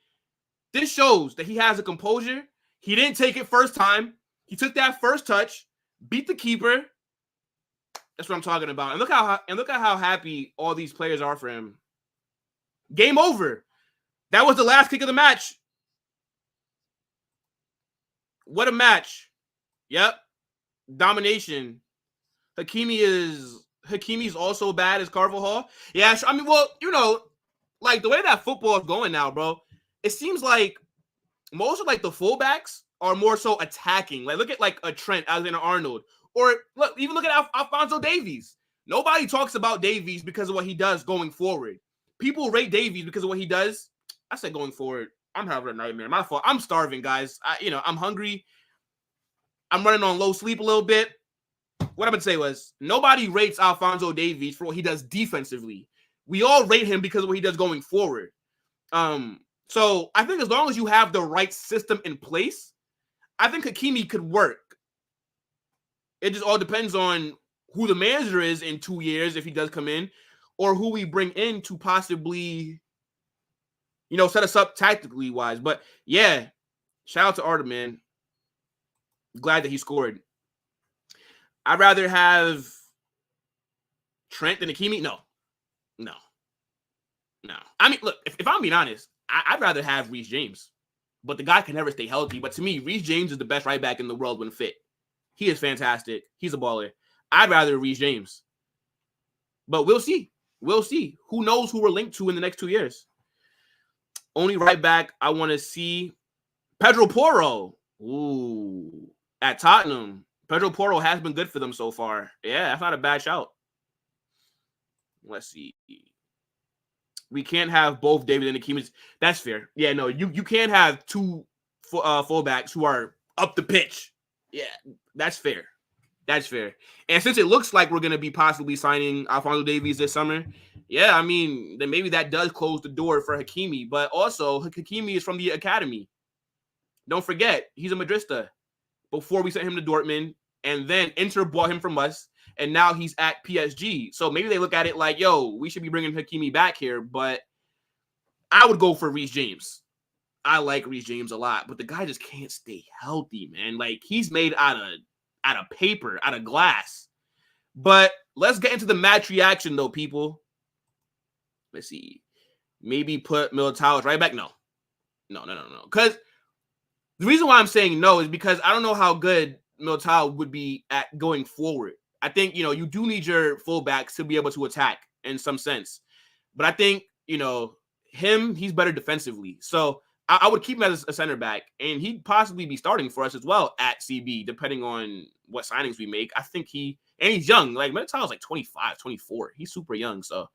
A: This shows that he has a composure. He didn't take it first time. He took that first touch, beat the keeper. That's what I'm talking about. And look at how happy all these players are for him. Game over. That was the last kick of the match. What a match. Yep. Domination. Hakimi's also bad as Carvajal. Yeah, I mean, well, you know, like the way that football is going now, bro, it seems like most of like the fullbacks are more so attacking. Like look at like a Trent Alexander-Arnold, or even look at Alphonso Davies. Nobody talks about Davies because of what he does going forward. People rate Davies because of what he does. I said going forward. I'm having a nightmare. My fault. I'm starving, guys. I'm hungry. I'm running on low sleep a little bit. What I'm going to say was nobody rates Alphonso Davies for what he does defensively. We all rate him because of what he does going forward. So I think as long as you have the right system in place, I think Hakimi could work. It just all depends on who the manager is in 2 years if he does come in, or who we bring in to possibly, set us up tactically wise. But yeah, shout out to Arda, man. Glad that he scored. I'd rather have Trent than Hakimi. No. I mean, look, if I'm being honest, I'd rather have Reece James. But the guy can never stay healthy. But to me, Reece James is the best right back in the world when fit. He is fantastic. He's a baller. I'd rather Reece James. But we'll see. We'll see. Who knows who we're linked to in the next 2 years? Only right back I want to see Pedro Porro. Ooh, at Tottenham. Pedro Porro has been good for them so far. Yeah, that's not a bad shout. Let's see. We can't have both David and Hakimi. That's fair. Yeah, no, you can't have two fullbacks who are up the pitch. Yeah, that's fair. That's fair. And since it looks like we're going to be possibly signing Alphonso Davies this summer, yeah, I mean, then maybe that does close the door for Hakimi. But also, Hakimi is from the academy. Don't forget, he's a Madridista. Before we sent him to Dortmund, and then Inter bought him from us, and now he's at PSG. So maybe they look at it like, yo, we should be bringing Hakimi back here, but I would go for Reece James. I like Reece James a lot, but the guy just can't stay healthy, man. Like, he's made out of paper, out of glass. But let's get into the match reaction, though, people. Let's see. Maybe put Militao as right back. No. Because the reason why I'm saying no is because I don't know how good Militao would be at going forward. I think, you do need your fullbacks to be able to attack in some sense. But I think, he's better defensively. So I would keep him as a center back, and he'd possibly be starting for us as well at CB, depending on what signings we make. I think he's young. Like, Militao's like 25, 24. He's super young. So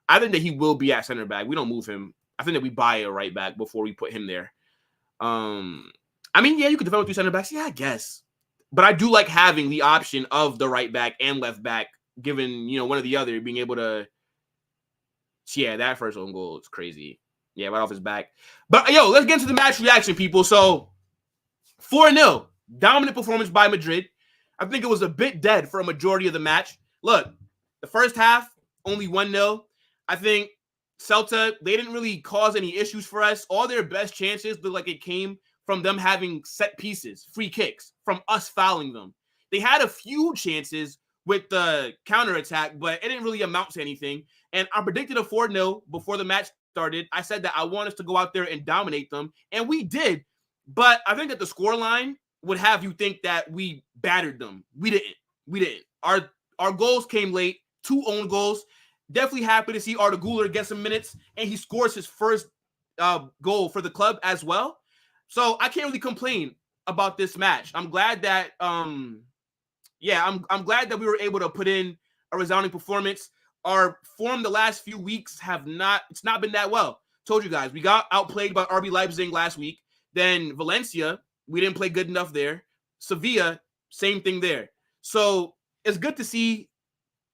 A: I think that he will be at center back. We don't move him. I think that we buy a right back before we put him there. Yeah, you could develop 3 center backs. Yeah, I guess. But I do like having the option of the right back and left back, given, one or the other being able to. Yeah, that first own goal is crazy. Yeah, right off his back. But, let's get into the match reaction, people. So, 4-0. Dominant performance by Madrid. I think it was a bit dead for a majority of the match. Look, the first half, only 1-0. I think Celta, they didn't really cause any issues for us. All their best chances looked like it came from them having set pieces, free kicks, from us fouling them. They had a few chances with the counterattack, but it didn't really amount to anything. And I predicted a 4-0 before the match started. I said that I want us to go out there and dominate them, and we did. But I think that the scoreline would have you think that we battered them. We didn't. Our goals came late, 2 own goals. Definitely happy to see Arda Güler get some minutes, and he scores his first goal for the club as well. So I can't really complain about this match. I'm glad that I'm glad that we were able to put in a resounding performance. Our form the last few weeks it's not been that well. Told you guys, we got outplayed by RB Leipzig last week. Then Valencia, we didn't play good enough there. Sevilla, same thing there. So it's good to see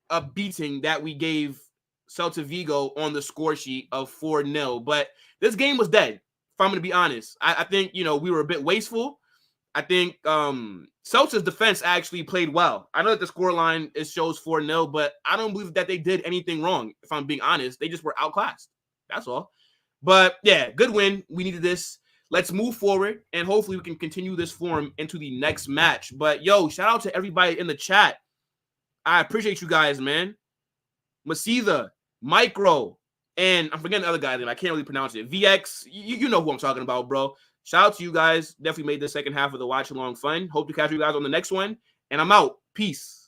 A: a beating that we gave Celta Vigo on the score sheet of 4-0. But this game was dead, if I'm going to be honest. I think, we were a bit wasteful. I think Celta's defense actually played well. I know that the scoreline shows 4-0, but I don't believe that they did anything wrong, if I'm being honest. They just were outclassed. That's all. But, yeah, good win. We needed this. Let's move forward, and hopefully we can continue this form into the next match. But, shout out to everybody in the chat. I appreciate you guys, man. Masida, Micro, and I'm forgetting the other guy's name. I can't really pronounce it. VX, you know who I'm talking about, bro. Shout out to you guys. Definitely made the second half of the watch along fun. Hope to catch you guys on the next one. And I'm out. Peace.